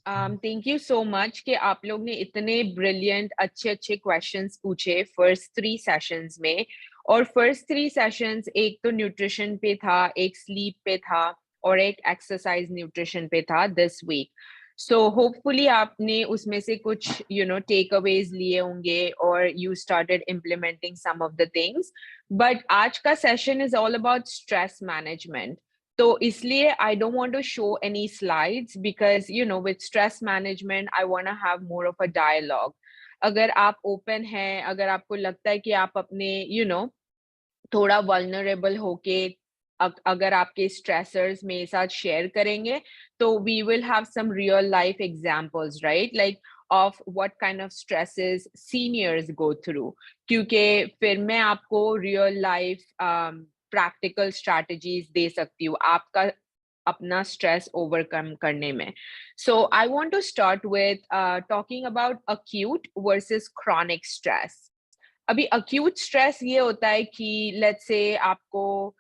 Thank you so much कि आप लोग ने इतने ब्रिलियंट अच्छे अच्छे क्वेश्चंस पूछे फर्स्ट 3 सेशंस में। और फर्स्ट 3 सेशंस एक तो न्यूट्रिशन पे था, एक स्लीप पे था और एक एक्सरसाइज न्यूट्रिशन पे था दिस वीक। सो होपफुली आपने उसमें से कुछ टेक अवेज लिए होंगे और you started implementing some of the things. But आज का session is all about stress management. तो इसलिए I don't want to show any slides because with stress management I want to have more of a dialogue. अगर आप open हैं, अगर आपको लगता है कि आप अपने थोड़ा वल्नरेबल होके अगर आपके स्ट्रेसर्स मेरे साथ शेयर करेंगे, तो we will have some real life examples, right? Like of what kind of stresses seniors go through. क्योंकि फिर मैं आपको रियल लाइफ प्रैक्टिकल स्ट्रैटेजीज दे सकती हूँ आपका अपना स्ट्रेस ओवरकम करने में। So I want to start with talking about acute versus chronic stress. अभी अक्यूट स्ट्रेस ये होता है कि लेट्स से आपको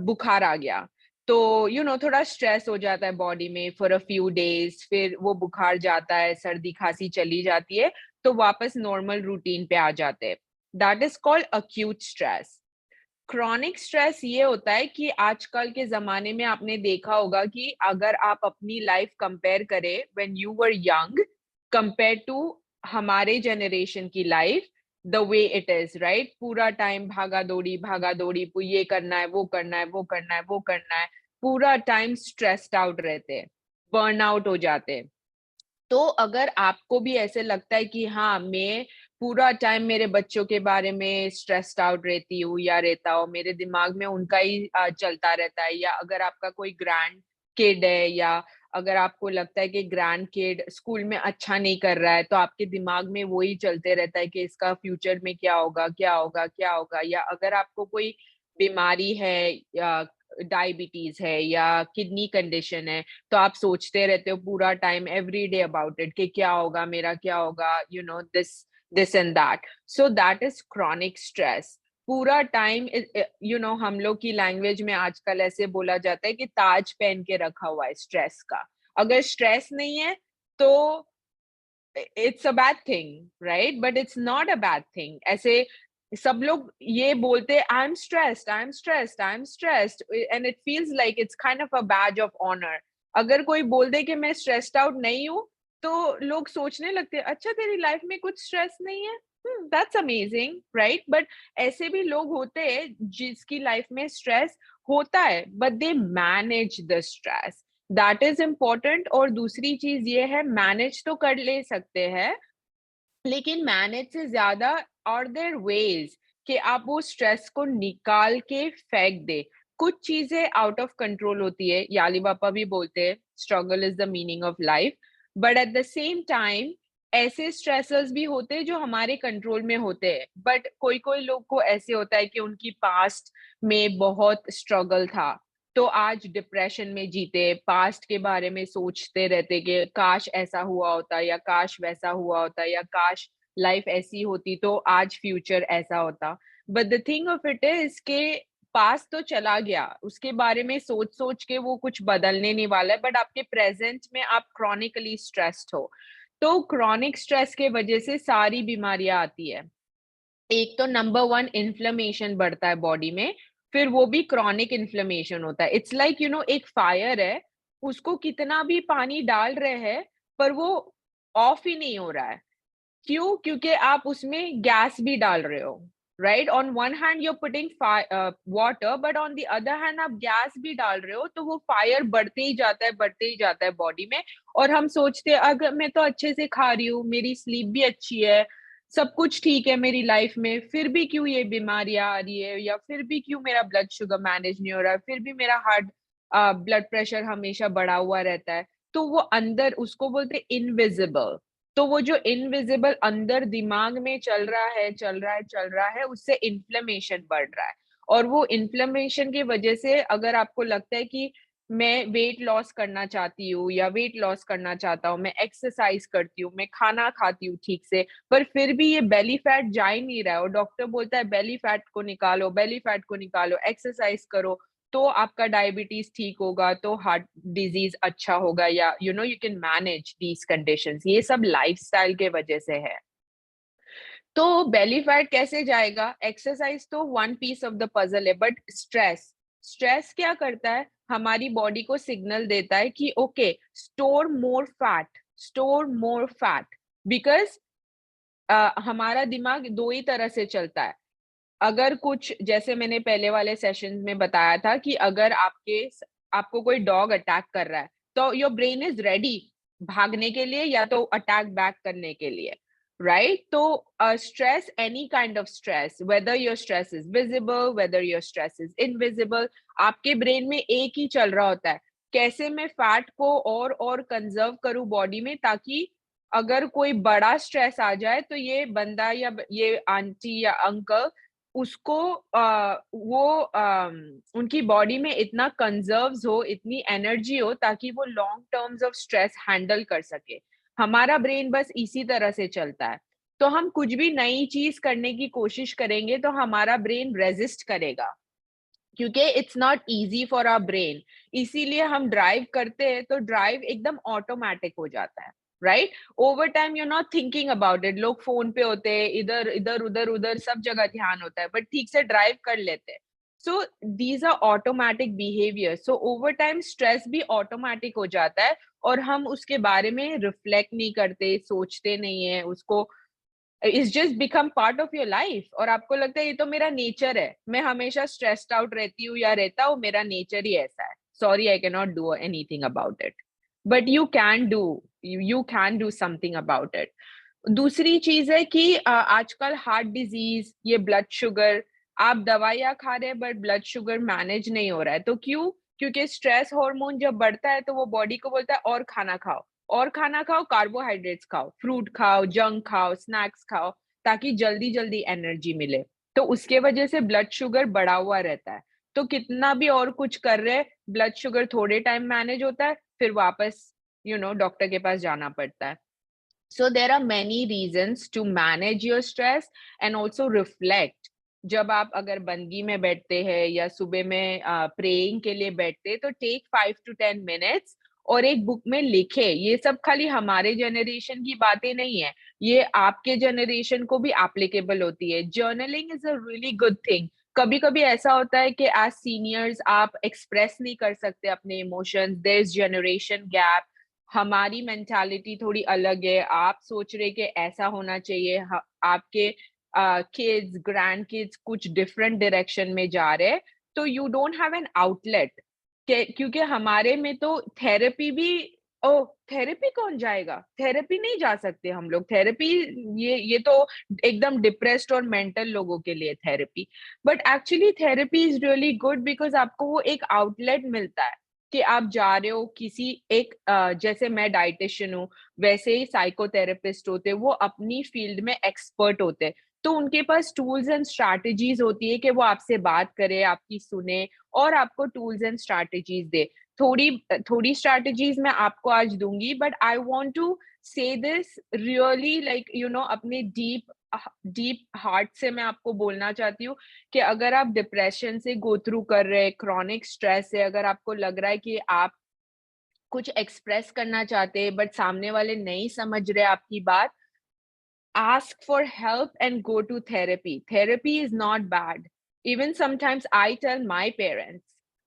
बुखार आ गया, तो थोड़ा स्ट्रेस हो जाता है बॉडी में फॉर अ फ्यू डेज, फिर वो बुखार जाता है, सर्दी खांसी चली जाती है, तो वापस नॉर्मल रूटीन पे आ जाते हैं। That is called acute stress. Chronic stress ये होता है कि आजकल के ज़माने में आपने देखा होगा कि अगर आप अपनी लाइफ कंपेयर करें when you were young compare to हमारे जनरेशन की life, the way it is, right? पूरा टाइम भागा दौड़ी, ये करना है, वो करना है, वो करना है, वो करना है, पूरा टाइम स्ट्रेस्ड आउट रहते हैं, बर्न आउट हो जाते हैं। तो अगर आपको भी ऐसे लगता है कि हाँ, मैं पूरा टाइम मेरे बच्चों के बारे में स्ट्रेस्ड आउट रहती हूँ या रहता हूँ, मेरे दिमाग में उनका ही चलता रहता है, या अगर आपका कोई ग्रैंड किड है, या अगर आपको लगता है कि ग्रैंड किड स्कूल में अच्छा नहीं कर रहा है, तो आपके दिमाग में वही चलते रहता है कि इसका फ्यूचर में क्या होगा, क्या होगा, क्या होगा। या अगर आपको कोई बीमारी है, या डायबिटीज है या किडनी कंडीशन है, तो आप सोचते रहते हो पूरा time every day about it कि क्या होगा, मेरा क्या होगा, this this and that. So that is chronic stress. पूरा टाइम हम लोग की लैंग्वेज में आजकल ऐसे बोला जाता है कि ताज पहन के रखा हुआ है स्ट्रेस का। अगर स्ट्रेस नहीं है तो it's a bad thing, right? But it's not a bad thing. ऐसे सब लोग ये बोलते I am stressed, I am stressed, I am stressed, and it feels like it's kind of a badge of honour. अगर कोई बोल दे कि मैं स्ट्रेस्ड आउट नहीं हूँ, तो लोग सोचने लगते हैं अच्छा तेरी लाइफ में कुछ स्ट्रेस नहीं है, दैट्स अमेजिंग, राइट? बट ऐसे भी लोग होते हैं जिसकी लाइफ में स्ट्रेस होता है but they manage the stress. That is important. और दूसरी चीज ये है, मैनेज तो कर ले सकते हैं, लेकिन मैनेज से ज्यादा आर देयर वेज कि आप वो स्ट्रेस को निकाल के फेंक दे। कुछ चीजें आउट ऑफ कंट्रोल होती है, याली पापा भी बोलते हैं struggle is the meaning of life. But at the same time ऐसे स्ट्रेसर्स भी होते हैं जो हमारे कंट्रोल में होते हैं। बट कोई कोई लोग को ऐसे होता है कि उनकी पास्ट में बहुत स्ट्रगल था, तो आज डिप्रेशन में जीते, पास्ट के बारे में सोचते रहते कि काश ऐसा हुआ होता, या काश वैसा हुआ होता, या काश लाइफ ऐसी होती तो आज फ्यूचर ऐसा होता। But the thing of it is के पास्ट तो चला गया, उसके बारे में सोच सोच के वो कुछ बदलने नहीं वाला है। बट आपके प्रेजेंट में आप क्रॉनिकली स्ट्रेस्ड हो, तो क्रॉनिक स्ट्रेस के वजह से सारी बीमारियां आती है। एक तो नंबर वन इन्फ्लेमेशन बढ़ता है बॉडी में, फिर वो भी क्रॉनिक इन्फ्लेमेशन होता है। इट्स लाइक एक फायर है, उसको कितना भी पानी डाल रहे हैं पर वो ऑफ ही नहीं हो रहा है। क्यों? क्योंकि आप उसमें गैस भी डाल रहे हो, right? On one hand you are putting water, but on the other hand आप गैस भी डाल रहे हो, तो वो फायर बढ़ते ही जाता है, बढ़ते ही जाता है बॉडी में। और हम सोचते हैं अगर मैं तो अच्छे से खा रही हूँ, मेरी स्लीप भी अच्छी है, सब कुछ ठीक है मेरी लाइफ में, फिर भी क्यों ये बीमारियां आ रही है, या फिर भी क्यों मेरा ब्लड शुगर मैनेज नहीं हो रहा है, फिर भी मेरा हार्ट ब्लड प्रेशर हमेशा बढ़ा हुआ रहता है। तो वो अंदर उसको बोलते इनविजिबल। तो वो जो इनविजिबल अंदर दिमाग में चल रहा है, चल रहा है, चल रहा है, उससे इन्फ्लेमेशन बढ़ रहा है। और वो इन्फ्लेमेशन की वजह से अगर आपको लगता है कि मैं वेट लॉस करना चाहती हूँ या वेट लॉस करना चाहता हूँ, मैं एक्सरसाइज करती हूँ, मैं खाना खाती हूँ ठीक से, पर फिर भी ये बेली फैट जा ही नहीं रहा है, और डॉक्टर बोलता है बेली फैट को निकालो, बेली फैट को निकालो, एक्सरसाइज करो, तो आपका डायबिटीज ठीक होगा, तो हार्ट डिजीज अच्छा होगा, या you know you can manage these conditions. ये सब लाइफस्टाइल के वजह से है। तो बेली फैट कैसे जाएगा? एक्सरसाइज तो one piece of the puzzle है, बट स्ट्रेस, स्ट्रेस क्या करता है? हमारी बॉडी को सिग्नल देता है कि okay, store more fat, store more fat, because हमारा दिमाग दो ही तरह से चलता है। अगर कुछ, जैसे मैंने पहले वाले सेशन में बताया था कि अगर आपको कोई डॉग अटैक कर रहा है, तो योर ब्रेन इज रेडी भागने के लिए या तो अटैक बैक करने के लिए, राइट? तो stress, any kind of stress, whether your stress is visible, whether your stress is invisible, आपके ब्रेन में एक ही चल रहा होता है, कैसे मैं फैट को और कंजर्व करूं बॉडी में, ताकि अगर कोई बड़ा स्ट्रेस आ जाए तो ये बंदा या ये आंटी या अंकल उसको उनकी बॉडी में इतना कंजर्व्स हो, इतनी एनर्जी हो, ताकि वो long terms of stress handle कर सके। हमारा ब्रेन बस इसी तरह से चलता है। तो हम कुछ भी नई चीज करने की कोशिश करेंगे तो हमारा ब्रेन रेजिस्ट करेगा, क्योंकि it's not easy for our brain. इसीलिए हम ड्राइव करते हैं तो ड्राइव एकदम ऑटोमेटिक हो जाता है, right? Over time you are not thinking about it. लोग फोन पे होते हैं, इधर इधर उधर उधर सब जगह ध्यान होता है, बट ठीक से ड्राइव कर लेते हैं। So these are automatic behaviour. So over time stress भी ऑटोमेटिक हो जाता है, और हम उसके बारे में रिफ्लेक्ट नहीं करते, सोचते नहीं है उसको। It's just become part of your life, और आपको लगता है ये तो मेरा नेचर है, मैं हमेशा स्ट्रेस्ड आउट रहती हूँ या रहता हूँ, मेरा नेचर ही ऐसा है, sorry I can not do anything about it. But you can do something about it. दूसरी चीज है कि आजकल हार्ट डिजीज, ये ब्लड शुगर, आप दवाइयाँ खा रहे हैं बट ब्लड शुगर मैनेज नहीं हो रहा है, तो क्यों? क्योंकि स्ट्रेस हार्मोन जब बढ़ता है तो वो बॉडी को बोलता है और खाना खाओ, और खाना खाओ, कार्बोहाइड्रेट्स खाओ, फ्रूट खाओ, जंक खाओ, स्नैक्स खाओ, ताकि जल्दी जल्दी एनर्जी मिले। तो उसके वजह से ब्लड शुगर बढ़ा हुआ रहता है। तो कितना भी और कुछ कर रहे, ब्लड शुगर थोड़े टाइम मैनेज होता है, फिर वापस डॉक्टर के पास जाना पड़ता है। So there are many reasons to manage your stress and also reflect. जब आप अगर बंदगी में बैठते हैं या सुबह में प्रेइंग के लिए बैठते हैं, तो टेक 5 to 10 minutes और एक बुक में लिखे। ये सब खाली हमारे जनरेशन की बातें नहीं है, ये आपके जनरेशन को भी एप्लीकेबल होती है। Journaling is a really good thing. कभी कभी ऐसा होता है कि एज सीनियर्स आप एक्सप्रेस नहीं कर सकते अपने emotions, there is generation gap, हमारी मेंटालिटी थोड़ी अलग है, आप सोच रहे कि ऐसा होना चाहिए, आपके किड्स, ग्रैंड किड्स कुछ डिफरेंट डायरेक्शन में जा रहे हैं, तो you don't have an outlet. क्योंकि हमारे में तो थेरेपी भी, ओ थेरेपी कौन जाएगा? थेरेपी नहीं जा सकते हम लोग, थेरेपी ये तो एकदम डिप्रेस्ड और मेंटल लोगों के लिए therapy. But actually therapy is really good, because आपको वो एक आउटलेट मिलता है कि आप जा रहे हो किसी एक जैसे मैं डाइटिशियन हूँ, वैसे ही साइकोथेरेपिस्ट होते हैं, वो अपनी फील्ड में एक्सपर्ट होते हैं। तो उनके पास टूल्स एंड स्ट्रैटेजीज होती है कि वो आपसे बात करे, आपकी सुने और आपको टूल्स एंड स्ट्रैटेजीज दे। थोड़ी थोड़ी स्ट्रैटेजीज मैं आपको आज दूंगी, बट आई वांट टू से दिस रियली, लाइक अपने डीप डीप हार्ट से मैं आपको बोलना चाहती हूँ कि अगर आप डिप्रेशन से गो थ्रू कर रहे हैं, क्रॉनिक स्ट्रेस है, अगर आपको लग रहा है कि आप कुछ एक्सप्रेस करना चाहते हैं बट सामने वाले नहीं समझ रहे आपकी बात, ask for help and go to therapy. Therapy is not bad. Even sometimes I tell my parents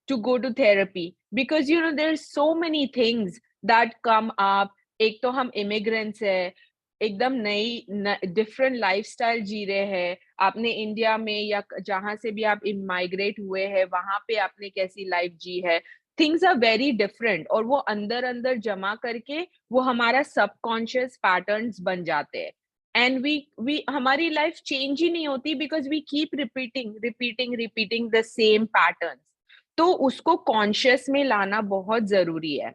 to go to therapy because there's so many things that come up. एक तो हम immigrants है, एकदम नई डिफरेंट लाइफस्टाइल जी रहे हैं। आपने India में या जहां से भी आप इमाइग्रेट हुए हैं वहां पे आपने कैसी लाइफ जी है, थिंग्स आर वेरी डिफरेंट, और वो अंदर अंदर जमा करके वो हमारा सबकॉन्शियस पैटर्न्स बन जाते हैं। एंड वी हमारी लाइफ चेंज ही नहीं होती because we keep repeating the same patterns. तो उसको कॉन्शियस में लाना बहुत जरूरी है।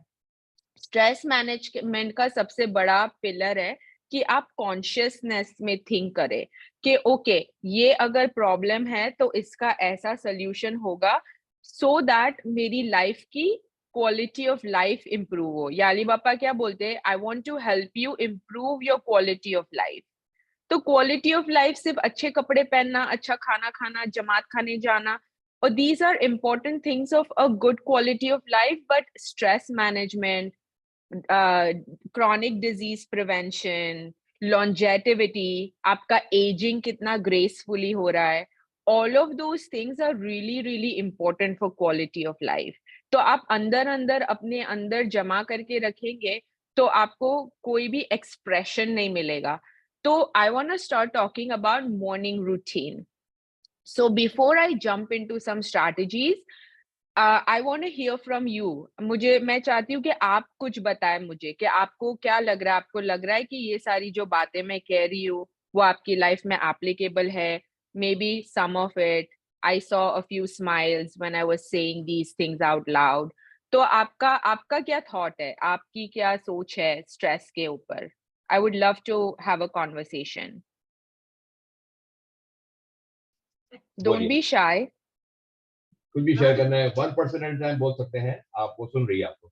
स्ट्रेस मैनेजमेंट का सबसे बड़ा पिलर है कि आप कॉन्शियसनेस में थिंक करें कि ओके, ये अगर प्रॉब्लम है तो इसका ऐसा सोल्यूशन होगा, सो दैट मेरी लाइफ की क्वालिटी ऑफ लाइफ इंप्रूव हो। याली पापा क्या बोलते हैं, I want to help you improve your quality of life. तो क्वालिटी ऑफ लाइफ सिर्फ अच्छे कपड़े पहनना, अच्छा खाना खाना, जमात खाने जाना or these are important things of a good quality of life. But stress management, chronic disease prevention, longevity, आपका aging कितना gracefully हो रहा है, all of those things are really really important for quality of life. तो आप अंदर अंदर अपने अंदर जमा करके रखेंगे तो आपको कोई भी expression नहीं मिलेगा. तो I want to start talking about morning routine. So before I jump into some strategies, I want to hear from you. मैं चाहती हूँ कि आप कुछ बताएं मुझे कि आपको क्या लग रहा है. आपको लग रहा है कि ये सारी जो बातें मैं कह रही हूँ वो आपकी लाइफ में एप्लीकेबल है? Maybe some of it. I saw a few smiles when I was saying these things out loud. तो आपका आपका क्या थॉट है, आपकी क्या सोच है स्ट्रेस के ऊपर? I would love to have a conversation. Don't be shy. कुछ भी शेयर करना है 1% एट टाइम बोल सकते हैं. आप वो सुन रही है आपको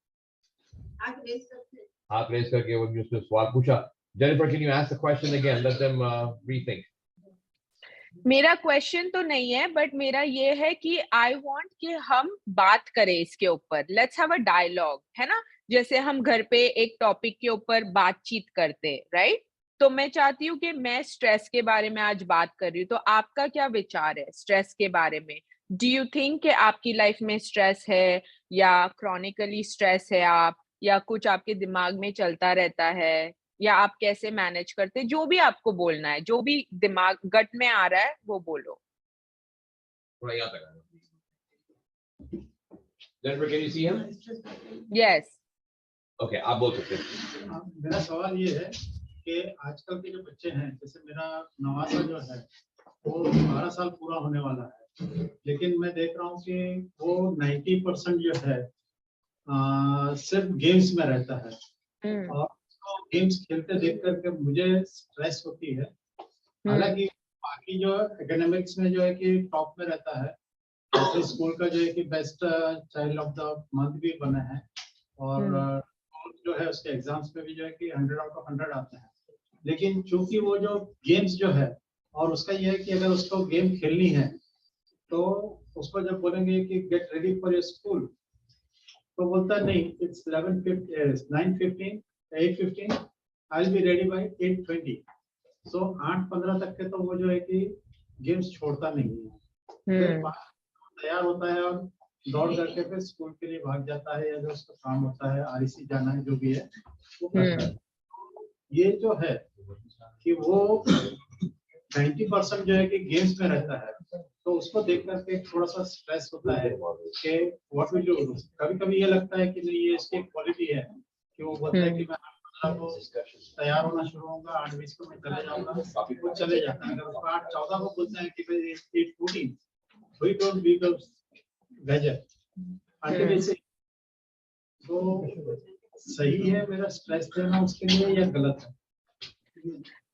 हाथ रेस करके वो उसने सवाल पूछा. Jennifer, can you ask the question again? Let them rethink. मेरा क्वेश्चन तो नहीं है, बट मेरा ये है कि आई वांट कि हम बात करें इसके ऊपर. लेट्स हैव अ डायलॉग, है ना? जैसे हम घर पे एक टॉपिक के ऊपर बातचीत करते, राइट? तो मैं चाहती हूँ कि मैं स्ट्रेस के बारे में आज बात कर रही हूँ. तो आपका क्या विचार है स्ट्रेस के बारे में? डू यू थिंक कि आपकी लाइफ में स्ट्रेस है, या क्रॉनिकली स्ट्रेस है आप, या कुछ आपके दिमाग में चलता रहता है, या आप कैसे मैनेज करते? जो भी आपको बोलना है, जो भी दिमाग गट में आ रहा है वो बोलो. थोड़ा याद रखना. Jennifer, can you see him? Yes. Okay, आप बोल सकते हैं. मेरा सवाल ये है कि आजकल के जो बच्चे हैं, जैसे मेरा नवासा जो है वो 12 साल पूरा होने वाला है, लेकिन मैं देख रहा हूँ कि वो 90% जो है सिर्फ गेम्स में रहता है. और तो गेम्स खेलते देख करके मुझे स्ट्रेस होती है. हालांकि बाकी जो एकेडमिक्स में जो है कि टॉप में रहता है, जैसे स्कूल का जो है कि best child of the month भी बना है, और जो है उसके एग्जाम्स पे भी जो है कि 100 आउट ऑफ 100 आते हैं. लेकिन चूंकि वो जो गेम्स जो है, और उसका ये है कि अगर उसको गेम खेलनी है तो उसको जब बोलेंगे कि get ready for your school, तो बोलता नहीं, it's 9:15 8:15, I will be ready bye 8:20. सो 8:15 तक के तो वो जो है कि गेम्स छोड़ता नहीं है. फिर तैयार होता है और दौड़ करके फिर स्कूल के लिए भाग जाता है, या जो उसका काम होता है आरईसी जाना है जो भी है वो करता है. ये जो है कि वो 90% जो है कि गेम्स में रहता है, तो उसको देख करके थोड़ा सा स्ट्रेस होता है कि व्हाट विल यू डू. कभी कभी ये लगता है कि नहीं, ये इसकी क्वालिटी है कि वो बोलता है कि मैं 8:15 को तैयार होना शुरू होगा, 8:20 को मैं चले जाऊंगा, वो चले जाता है. अगर उसको 8:14 को बोलते हैं कि भाई 8:14, we don't become gadget until it's. तो सही है मेरा स्ट्रेस देना उसके लिए या गलत है?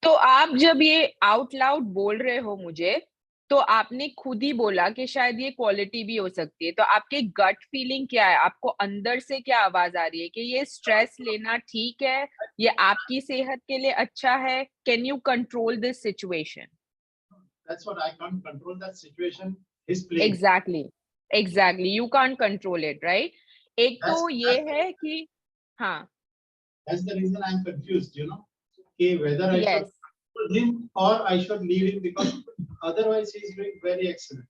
तो आप जब ये आउट लाउड बोल रहे हो मुझे, तो आपने खुद ही बोला कि शायद ये क्वालिटी भी हो सकती है. तो आपके गट फीलिंग क्या है? आपको अंदर से क्या आवाज आ रही है कि ये स्ट्रेस लेना ठीक है, ये आपकी सेहत के लिए अच्छा है? Can you control this situation? That's what I can't control that situation. His playing. Exactly. You can't control it, right? एक तो ये है कि हाँ. That's the reason I'm confused, you know, कि whether I Yes. should control him or I should leave him, because otherwise he's doing very excellent.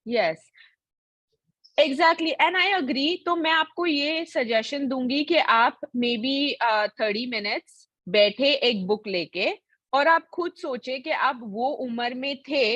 Yes. Exactly, and I agree. तो मैं आपको ये सजेशन दूंगी कि आप मे बी 30 मिनट्स बैठे एक बुक लेके, और आप खुद सोचे कि आप वो उम्र में थे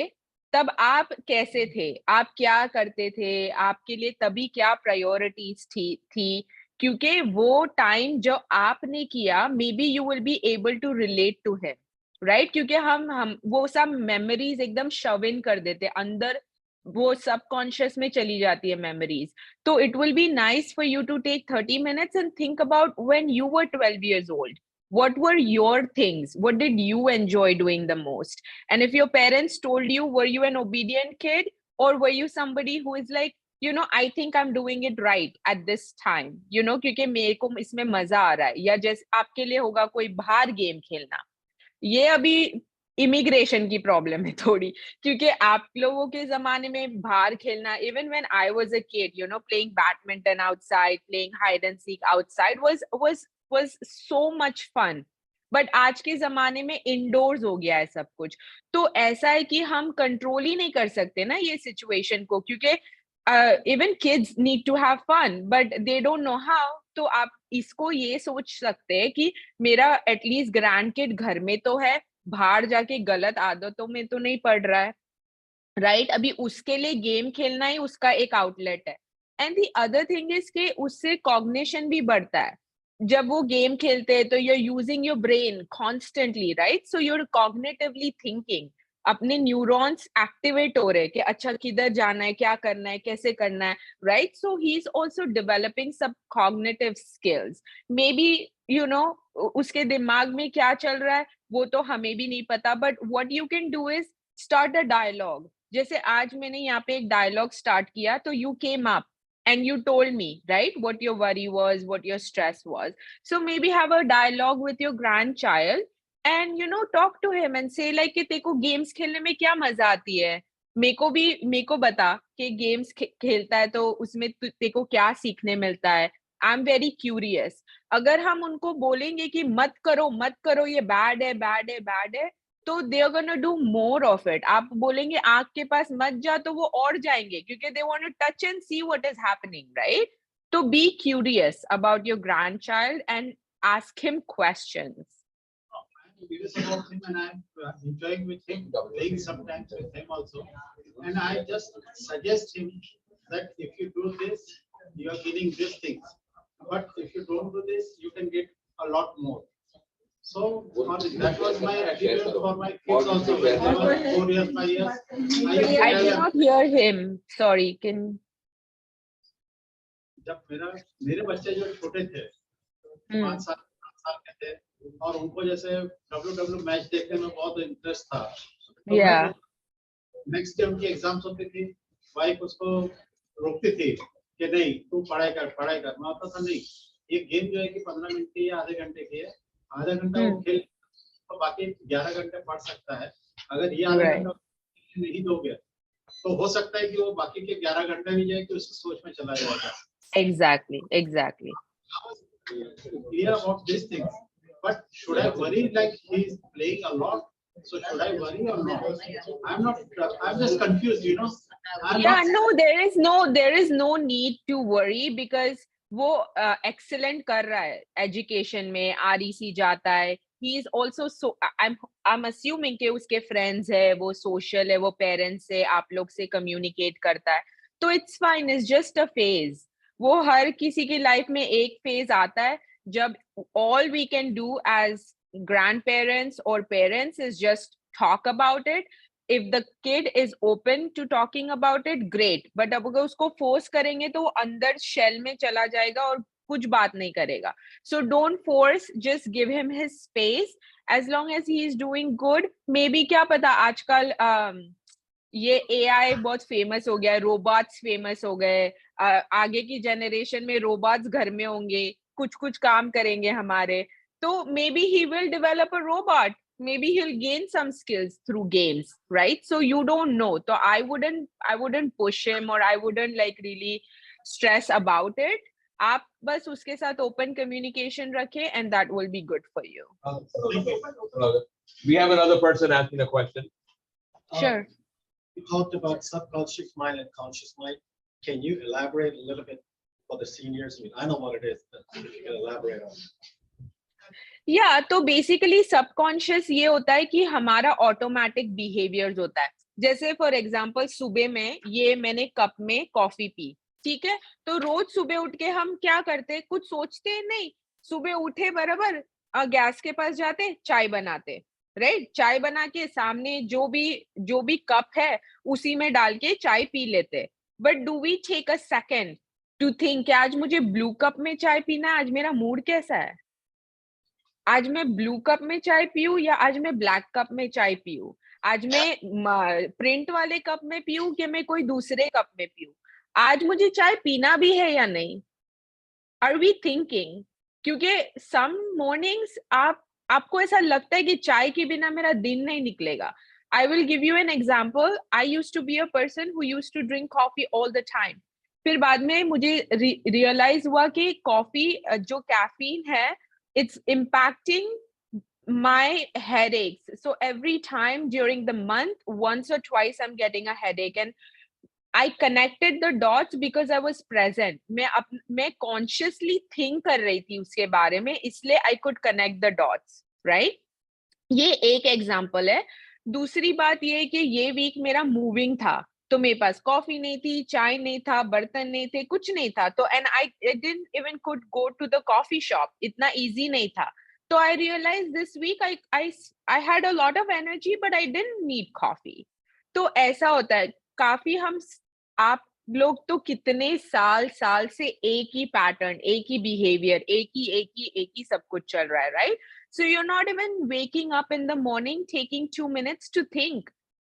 तब आप कैसे थे, आप क्या करते थे, आपके लिए तभी क्या प्रायोरिटीज थी. क्योंकि वो टाइम जो आपने किया, maybe you will be able to relate to him, right? क्योंकि हम वो सब मेमोरीज एकदम शव इन कर देते अंदर, वो सबकॉन्शियस में चली जाती है मेमोरीज. तो it will be nice for you to take 30 minutes and think about when you were 12 years old. What were your things? What did you enjoy doing the most? And if your parents told you, were you an obedient kid, or were you somebody who is like, you know, I think I'm doing it right at this time, you know, क्योंकि मेरे को इसमें मजा आ रहा है. या जैसे आपके लिए होगा कोई बाहर गेम खेलना, ये अभी इमिग्रेशन की प्रॉब्लम है थोड़ी, क्योंकि आप लोगों के जमाने में बाहर खेलना, even when I was a kid, you know, playing badminton outside, playing hide and seek outside was so much fun. But आज के जमाने में इंडोर्स हो गया है सब कुछ, तो ऐसा है कि हम कंट्रोल ही नहीं कर सकते ना ये सिचुएशन को, क्योंकि even kids need to have fun but they don't know how. तो आप इसको ये सोच सकते हैं कि मेरा एटलीस्ट ग्रैंड किड घर में तो है, बाहर जाके गलत आदतों में तो नहीं पड़ रहा है, राइट? अभी उसके लिए गेम खेलना ही उसका एक आउटलेट है। And the other thing is कि उससे कॉग्निशन भी बढ़ता है। जब वो गेम खेलते हैं तो you are using your brain constantly, right? So you are cognitively thinking, अपने न्यूरॉन्स एक्टिवेट हो रहे हैं कि अच्छा किधर जाना है, क्या करना है, कैसे करना है, right? So he is also developing सब cognitive skills. Maybe you know उसके दिमाग में क्या चल रहा है वो तो हमें भी नहीं पता, but what you can do is start a dialogue. जैसे आज मैंने यहाँ पे एक डायलॉग स्टार्ट किया, तो you came up and you told me, right, what your worry was, what your stress was. So maybe have a dialogue with your grandchild and you know talk to him and say like कि तेको games खेलने में क्या मजा आती है, मेरे को बता कि गेम्स खेलता है तो उसमें तेको क्या सीखने मिलता है। I am very curious. अगर हम उनको बोलेंगे कि मत करो ये बैड है बैड है बैड है, तो they are gonna do more of it. आप बोलेंगे आग के पास मत जा तो वो और जाएंगे, क्योंकि they want to touch and see what is happening, right? तो be curious about your grandchild and ask him questions. I'm curious about him and I'm enjoying with him, playing sometimes with him also. And I just suggest him that if you do this, you are getting these things. But if you don't do this, you can get a lot more. So that was my attitude for my kids also. When they were 4 years, 5 years, I used to I tell did them, not hear him. Sorry, can जब मेरे बच्चे जो छोटे थे, 5 साल 7 साल के थे, और उनको जैसे WW मैच देखने में बहुत इंटरेस्ट था, तो yeah, नेक्स्ट डे उनकी एग्जाम्स होती थी, वाइफ उसको रोकती थी कि नहीं तू पढ़ाई कर। मैं होता था नहीं, ये गेम जो है कि 15 मिनट की या आधे घंटे की है, आधा घंटा वो खेल तो बाकी 11 घंटे पढ़ सकता है। अगर ये आधा Right. घंटा नहीं दोगे तो हो सकता है कि वो बाकी के 11 घंटे भी जाए कि उसकी सोच में चला जाएगा। exactly. Clear about these things, but should I worry like he's playing a lot? So should I worry or not? I'm not. I'm just confused. You know. Yeah, no, there is no need to worry because वो excellent कर रहा है education में, REC जाता है, he is also so I'm assuming कि उसके friends है, वो social है, वो parents से आप लोग से communicate करता है, तो it's fine, it's just a phase। वो हर किसी की life में एक phase आता है जब all we can do as grandparents or parents is just talk about it। If the kid is open to talking about it, great, but अब अगर उसको force करेंगे तो वो अंदर shell में चला जाएगा और कुछ बात नहीं करेगा। So don't force, just give him his space as long as he is doing good। maybe क्या पता आजकल ये AI बहुत फेमस हो गया है, रोबोट्स फेमस हो गए, आगे की जनरेशन में रोबोट्स घर में होंगे, कुछ काम करेंगे हमारे, तो maybe he will develop a robot, maybe he'll gain some skills through games, right? So you don't know, so I wouldn't push him or I wouldn't like really stress about it। आप बस उसके साथ open communication रखें and that will be good for you। We have another person asking a question. Sure। You talked about subconscious mind and conscious mind. Can you elaborate a little bit for the seniors? I mean, I know what it is, but if you can elaborate on it. या तो basically subconscious ये होता है कि हमारा automatic behaviours होता है। जैसे फॉर एग्जांपल सुबह में ये मैंने कप में कॉफी पी, ठीक है, तो रोज सुबह उठ के हम क्या करते, कुछ सोचते नहीं, सुबह उठे बराबर गैस के पास जाते, चाय बनाते, राइट? चाय बना के सामने जो भी कप है उसी में डाल के चाय पी लेते। But do we take a second to think कि आज मुझे ब्लू कप में चाय पीना है, आज मेरा मूड कैसा है, आज मैं ब्लू कप में चाय पीऊं या आज मैं ब्लैक कप में चाय पीऊं, आज मैं प्रिंट वाले कप में पीऊं कि मैं कोई दूसरे कप में पीऊं, आज मुझे चाय पीना भी है या नहीं, आर वी थिंकिंग? क्योंकि सम मॉर्निंग्स आप आपको ऐसा लगता है कि चाय के बिना मेरा दिन नहीं निकलेगा. I will give you an example. I used to be a person who used to drink coffee all the time. फिर बाद में मुझे रियलाइज हुआ कि कॉफी जो कैफीन है, it's impacting my headaches. So every time during the month, once or twice, I'm getting a headache, and I connected the dots because I was present. मैं consciously think कर रही थी उसके बारे में, इसलिए I could connect the dots, right? ये एक एग्जाम्पल है. दूसरी बात ये है कि ये वीक मेरा मूविंग था, तो मेरे पास कॉफी नहीं थी, चाय नहीं था, बर्तन नहीं थे, कुछ नहीं था. तो and I didn't even could go to the coffee shop, इतना इजी नहीं था. तो I realize this week I had a lot of energy but I didn't need coffee. तो ऐसा होता है. काफी हम आप लोग तो कितने साल से एक ही पैटर्न, एक ही बिहेवियर, एक ही सब कुछ चल रहा है, right? So you're not even waking up in the morning, taking 2 minutes to think,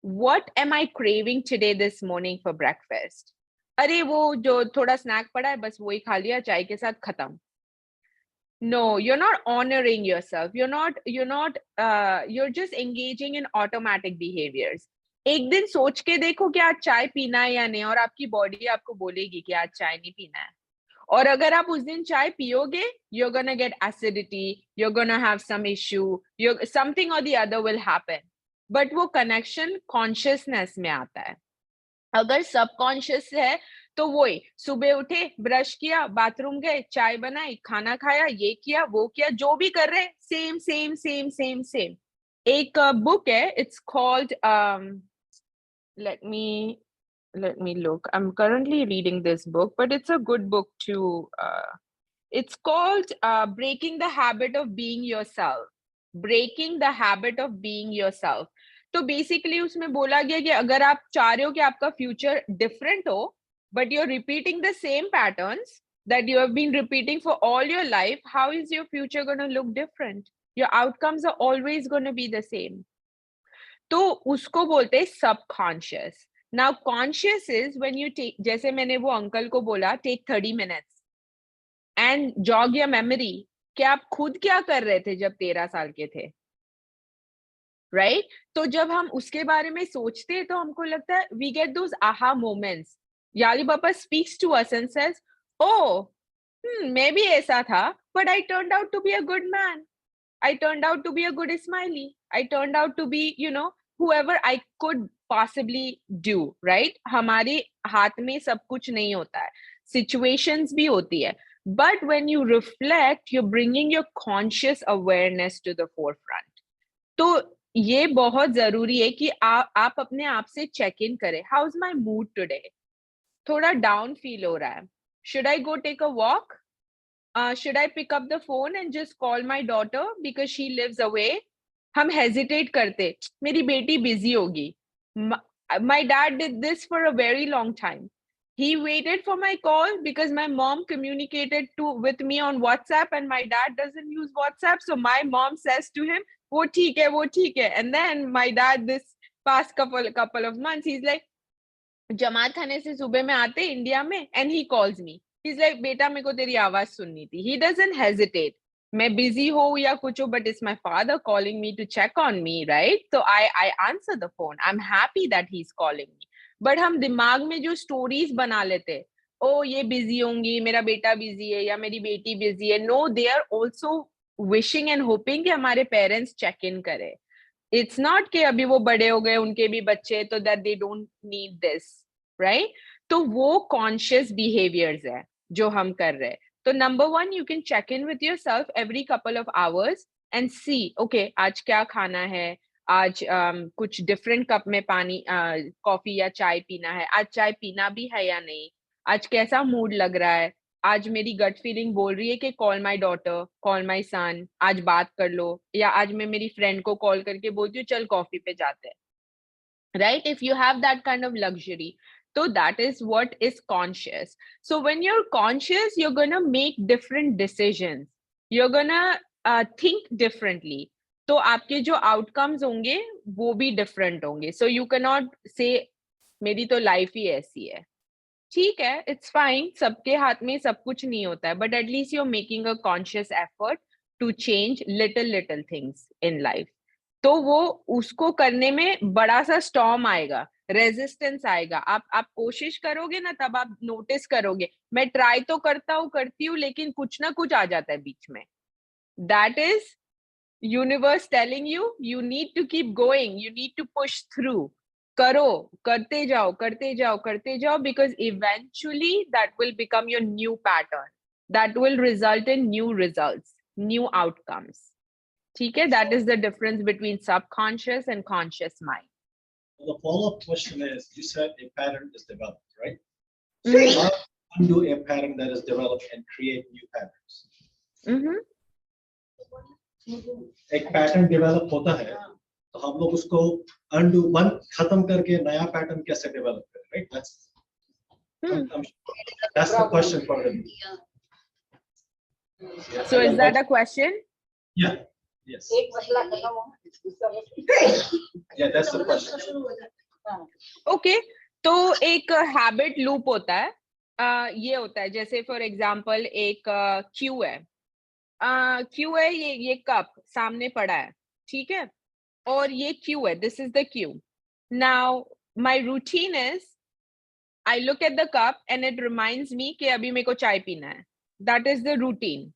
what am I craving today this morning for breakfast? अरे वो जो थोड़ा स्नैक पड़ा है बस वही खा लिया चाय के साथ, खत्म. No, you're not honoring yourself. You're just engaging in automatic behaviors. एक दिन सोच के देखो कि आज चाय पीना है या नहीं, और आपकी बॉडी आपको बोलेगी कि आज चाय नहीं पीना है. और अगर आप उस दिन चाय पियोगे, you're gonna get acidity, you're gonna have some issue, something or the other will happen. But वो connection consciousness में आता है. अगर subconscious है तो वही सुबह उठे, ब्रश किया, बाथरूम गए, चाय बनाई, खाना खाया, ये किया, वो किया, जो भी कर रहे, सेम. एक बुक है, it's called let me look. I'm currently reading this book, but it's a good book to it's called Breaking the Habit of Being Yourself. Breaking the Habit of Being Yourself. तो basically उसमें बोला गया कि अगर आप चाह रहे हो कि आपका future different हो, but you're repeating the same patterns that you have been repeating for all your life, how is your future going to look different? Your outcomes are always going to be the same. तो उसको बोलते हैं subconscious. Now conscious is when you take, जैसे मैंने वो uncle को बोला, take 30 minutes and jog your memory कि आप खुद क्या कर रहे थे जब 13 साल के थे, right? तो जब हम उसके बारे में सोचते हैं तो हमको लगता है we get those aha moments. याली पापा speaks to us and says, oh, मैं भी ऐसा था, but I turned out to be a good man. I turned out to be a good Ismaili. I turned out to be, whoever I could possibly do, right? हमारे हाथ में सब कुछ नहीं होता है. Situations भी होती है. But when you reflect, you're bringing your conscious awareness to the forefront. तो ये बहुत जरूरी है कि आप अपने आप से check in करें. How's my mood today? थोड़ा down feel हो रहा है. Should I go take a walk? Should I pick up the phone and just call my daughter because she lives away? हम hesitate करते, मेरी बेटी busy होगी. My dad did this for a very long time. He waited for my call because my mom communicated with me on WhatsApp and my dad doesn't use WhatsApp. So my mom says to him, वो ठीक है. And then my dad, this past couple of months, he's like, जमात खाने से सुबह में आते India में, and he calls me. He's like, बेटा मेरे को तेरी आवाज सुननी थी. He doesn't hesitate. मैं busy हो या कुछ हो, but it's my father calling me to check on me, right? So I answer the phone. I'm happy that he's calling me. But हम दिमाग में जो stories बना लेते, oh ये busy होंगी, मेरा बेटा busy है या मेरी बेटी busy है. No, they are also wishing and hoping कि हमारे parents check in करें. It's not कि अभी वो बड़े हो गए, उनके भी बच्चे, तो that they don't need this, right? तो वो conscious behaviors है जो हम कर रहे हैं. तो number one, you can check in with yourself every couple of hours and see, okay, आज क्या खाना है, आज कुछ different cup में पानी, कॉफी या चाय पीना है, आज चाय पीना भी है या नहीं, आज कैसा मूड लग रहा है, आज मेरी गट फीलिंग बोल रही है कि call my daughter, call my son, आज बात कर लो, या आज मैं मेरी फ्रेंड को कॉल करके बोलती हूँ चल कॉफी पे जाते हैं, right? If you have that kind of luxury, so that is what is conscious. So when you're conscious, you're gonna make different decisions, you're gonna think differently. तो आपके जो outcomes होंगे वो भी different होंगे. So you cannot say मेरी तो life ही ऐसी है. ठीक है, it's fine, सबके हाथ में सब कुछ नहीं होता है, but at least you're making a conscious effort to change little things in life. तो वो उसको करने में बड़ा सा storm आएगा, resistance आएगा. आप कोशिश करोगे ना, तब आप notice करोगे, मैं try तो करती हूँ, लेकिन कुछ ना कुछ आ जाता है बीच में. That is universe telling you, you need to keep going, you need to push through. करो, करते जाओ, because eventually that will become your new pattern. That will result in new results, new outcomes. ठीक है? That is the difference between subconscious and conscious mind. The follow-up question is, you said a pattern is developed, right? Mhm. So how to undo a pattern that is developed and create new patterns? Mhm. एक pattern develop होता है, तो हम लोग उसको undo one खत्म करके नया पैटर्न कैसे डेवलप करें, right? That's the question for them. So is that a question? Yeah. Yes. Yeah, that's the question. Okay, तो एक habit loop होता है. ये होता है, जैसे for example एक क्यू है. क्यू है, ये कप सामने पड़ा है, ठीक है, और ये क्यू है, this is the cue. Now my routine is I look at the cup and it reminds me कि अभी मेरे को चाय पीना है. That is the routine.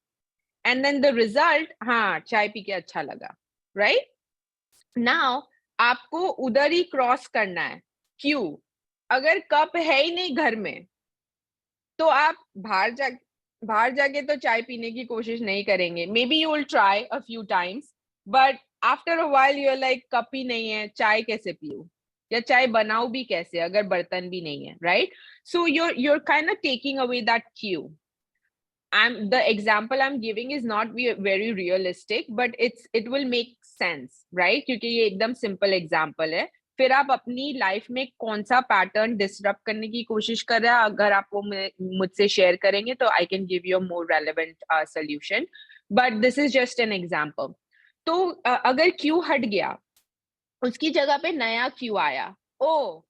And then the result, हाँ चाय पी के अच्छा लगा, right? Now आपको उधर ही क्रॉस करना है. क्यू, अगर कप है ही नहीं घर में, तो आप बाहर जाके तो चाय पीने की कोशिश नहीं करेंगे. Maybe you will try a few times, but after a while you're like, cup ही नहीं है, चाय कैसे पीऊं, या चाय बनाऊं भी कैसे अगर बर्तन भी नहीं है, right? So you're kind of taking away that cue. The example I'm giving is not very realistic, but it will make sense, right? क्योंकि ये एकदम simple example है. फिर आप अपनी लाइफ में कौन सा पैटर्न डिसरप्ट करने की कोशिश कर रहे हैं, अगर आप वो मुझसे शेयर करेंगे तो I can give you a more relevant solution, but this is just an example. तो अगर क्यू हट गया, उसकी जगह पे नया क्यू आया. ओ,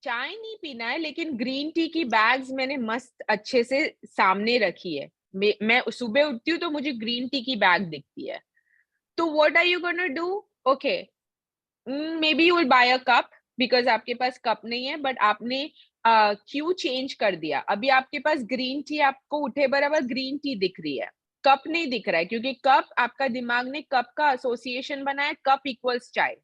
चाय नहीं पीना है, लेकिन ग्रीन टी की बैग्स मैंने मस्त अच्छे से सामने रखी है. मैं सुबह उठती हूँ तो मुझे ग्रीन टी की बैग दिखती है. तो what are you gonna do? Okay, maybe you will buy a cup because आपके पास कप नहीं है, बट आपने क्यू चेंज कर दिया. अभी आपके पास ग्रीन टी, आपको उठे बराबर ग्रीन टी दिख रही है, कप नहीं दिख रहा है, क्योंकि कप, आपका दिमाग ने कप का एसोसिएशन बनाया, कप इक्वल्स चाय.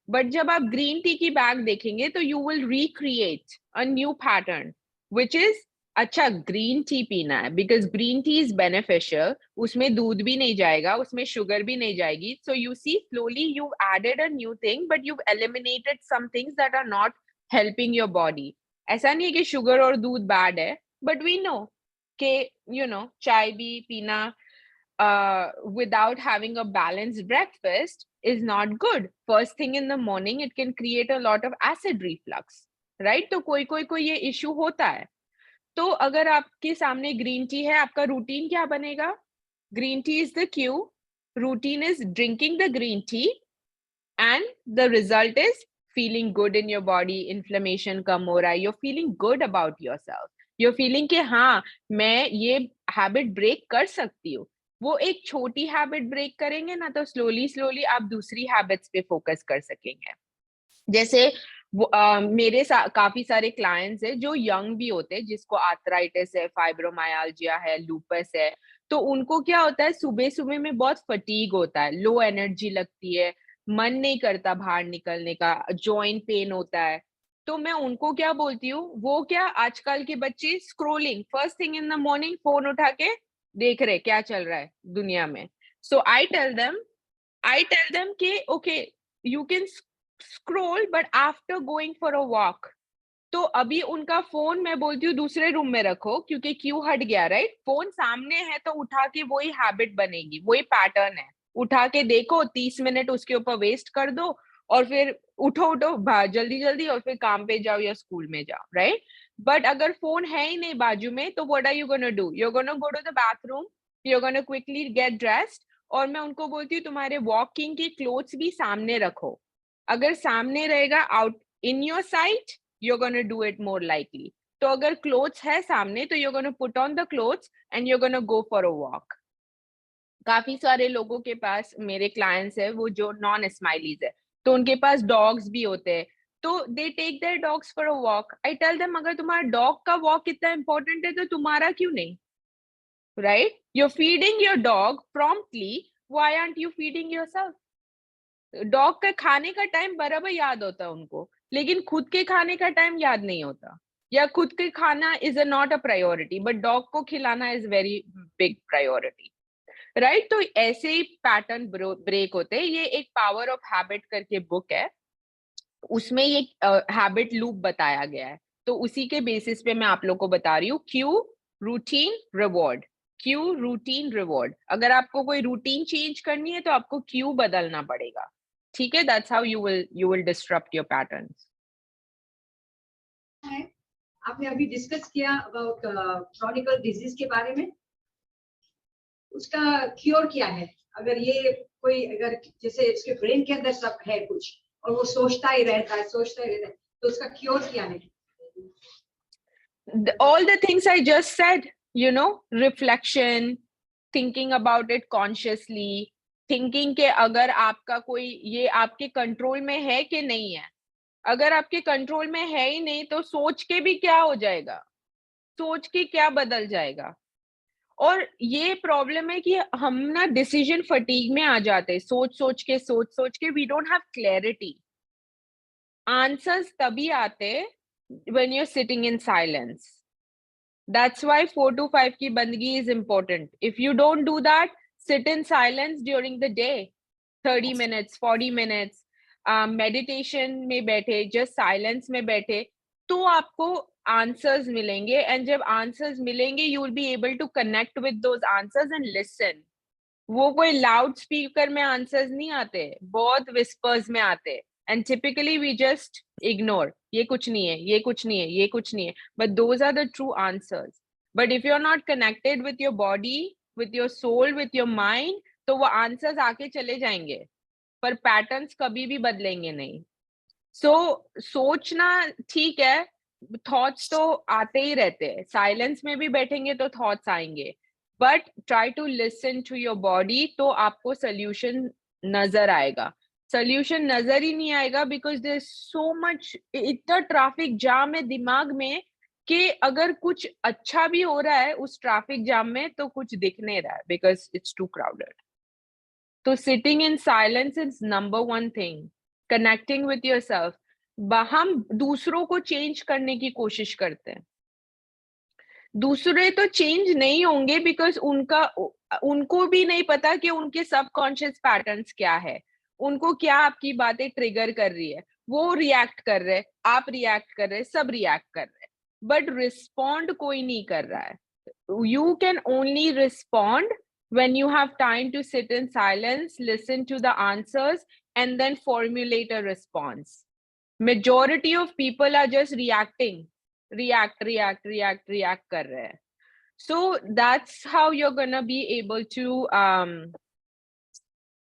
बट जब आप ग्रीन टी की बैग देखेंगे तो you will recreate a new pattern which is, अच्छा ग्रीन टी पीना है because green tea is beneficial, उसमें दूध भी नहीं जाएगा, उसमें शुगर भी नहीं जाएगी. So you see slowly you added a new thing, but you eliminated some things that are not helping your body. ऐसा नहीं है कि शुगर और दूध बैड है, बट वी नो कि यू नो चाय भी पीना without having a balanced breakfast is not good. First thing in the morning, it can create a lot of acid reflux, right? तो कोई ये issue होता है. तो अगर आपके सामने ग्रीन टी है, आपका रूटीन क्या बनेगा? Green tea is the cue, routine is drinking the green tea, and the result is feeling good in your body. Inflammation कम हो रहा है, you're feeling good about yourself, you're feeling कि हाँ मैं ये हैबिट ब्रेक कर सकती हूँ. वो एक छोटी हैबिट ब्रेक करेंगे ना, तो स्लोली आप दूसरी हैबिट्स पे फोकस कर सकेंगे. जैसे मेरे काफी सारे क्लाइंट्स है जो यंग भी होते हैं, जिसको आर्थराइटिस है, फाइब्रोमाइल्जिया है, लूपस है. तो उनको क्या होता है, सुबह में बहुत फटीग होता है, लो एनर्जी लगती है, मन नहीं करता बाहर निकलने का, जॉइंट पेन होता है. तो मैं उनको क्या बोलती हूँ, वो क्या आजकल के बच्चे scrolling, first thing in the morning phone उठा के देख रहे क्या चल रहा है दुनिया में. सो आई टेल देम कि okay, you can scroll but after going for a walk. तो अभी उनका फोन मैं बोलती हूँ दूसरे रूम में रखो, क्योंकि क्यू हट गया, राइट? फोन सामने है तो उठा के वही हैबिट बनेगी, वही पैटर्न है. उठा के देखो, 30 मिनट उसके ऊपर वेस्ट कर दो, और फिर उठो जल्दी और फिर काम पे जाओ या स्कूल में जाओ, राइट? बट अगर फोन है ही नहीं बाजू में, तो what are you gonna do? You gonna go to the bathroom, you gonna quickly get dressed. और मैं उनको बोलती हूँ तुम्हारे वॉकिंग के क्लोथ्स भी सामने रखो. अगर सामने रहेगा, out in your site, you're going to do it more likely. तो अगर clothes है सामने, तो you're going to put on the clothes and you're going to go for a walk. काफी सारे लोगों के पास, मेरे क्लाइंट्स है वो जो नॉन स्माइलीज है, तो उनके पास डॉग्स भी होते हैं, तो they take their dogs for a walk. I tell them, अगर तुम्हारा डॉग का वॉक इतना इंपॉर्टेंट है तो तुम्हारा क्यों नहीं, right? You are feeding your dog promptly, why aren't you feeding yourself? Dog का खाने का टाइम बराबर याद होता है उनको, लेकिन खुद के खाने का टाइम याद नहीं होता, या खुद के खाना is not a priority, but dog को खिलाना is very big priority, right? तो ऐसे ही पैटर्न ब्रेक होते हैं। ये एक पावर ऑफ हैबिट करके बुक है, उसमें ये हैबिट लूप बताया गया है, तो उसी के बेसिस पे मैं आप लोग को बता रही हूँ। Q, routine, reward. Q, routine, reward. अगर आपको कोई रूटीन चेंज करनी है तो आपको क्यू बदलना पड़ेगा, ठीक है? That's how you will disrupt your patterns. आपने अभी डिस्कस किया अबाउट क्रॉनिकल डिजीज के बारे में, उसका क्योर क्या है? अगर ये कोई, अगर जैसे उसके ब्रेन के अंदर सब है कुछ और वो सोचता ही रहता है तो उसका क्योर क्या है? All the things I just said, you know, reflection, thinking about it consciously, thinking के अगर आपका कोई ये आपके कंट्रोल में है कि नहीं है। अगर आपके कंट्रोल में है ही नहीं तो सोच के भी क्या हो जाएगा, सोच के क्या बदल जाएगा। और ये प्रॉब्लम है कि हम ना डिसीजन फटीग में आ जाते हैं, सोच सोच के we don't have clarity. Answers तभी आते when you're sitting in silence. That's why 4 to 5 की बंदगी is important. If you don't do that, sit in silence during the day, 30 minutes, 40 minutes, meditation में बैठे, just silence में बैठे, तो आपको answers मिलेंगे, and जब answers मिलेंगे, you will be able to connect with those answers and listen. वो कोई लाउड स्पीकर में आंसर्स नहीं आते, बहुत विस्पर्स में आते, and typically we just ignore, ये कुछ नहीं है, ये कुछ नहीं है, ये कुछ नहीं है, but those are the true answers. But if you are not connected with your body, with your soul, with your mind, तो वो आंसर्स आके चले जाएंगे, पर पैटर्न्स कभी भी बदलेंगे नहीं। सोचना ठीक है, थॉट्स तो आते ही रहते हैं, साइलेंस में भी बैठेंगे तो थॉट्स आएंगे, but try to listen to your body, तो आपको सोल्यूशन नजर आएगा। सोल्यूशन नजर ही नहीं आएगा because there is so much, इतना ट्रैफिक जाम है दिमाग में कि अगर कुछ अच्छा भी हो रहा है उस ट्रैफिक जाम में तो कुछ दिख नहीं रहा है बिकॉज इट्स टू क्राउडेड। तो sitting in silence is number 1 thing, connecting with yourself. हम दूसरों को चेंज करने की कोशिश करते हैं, दूसरे तो चेंज नहीं होंगे बिकॉज उनको भी नहीं पता कि उनके सबकॉन्शियस पैटर्न्स क्या है, उनको क्या आपकी बातें ट्रिगर कर रही है। वो रिएक्ट कर रहे, आप रिएक्ट कर रहे, सब रिएक्ट कर रहे, बट रिस्पॉन्ड कोई नहीं कर रहा है। You can only respond when you have time to sit in silence, listen to the answers, and then formulate a response. Majority of people are just reacting, react कर रहे हैं। So that's how you're gonna be able to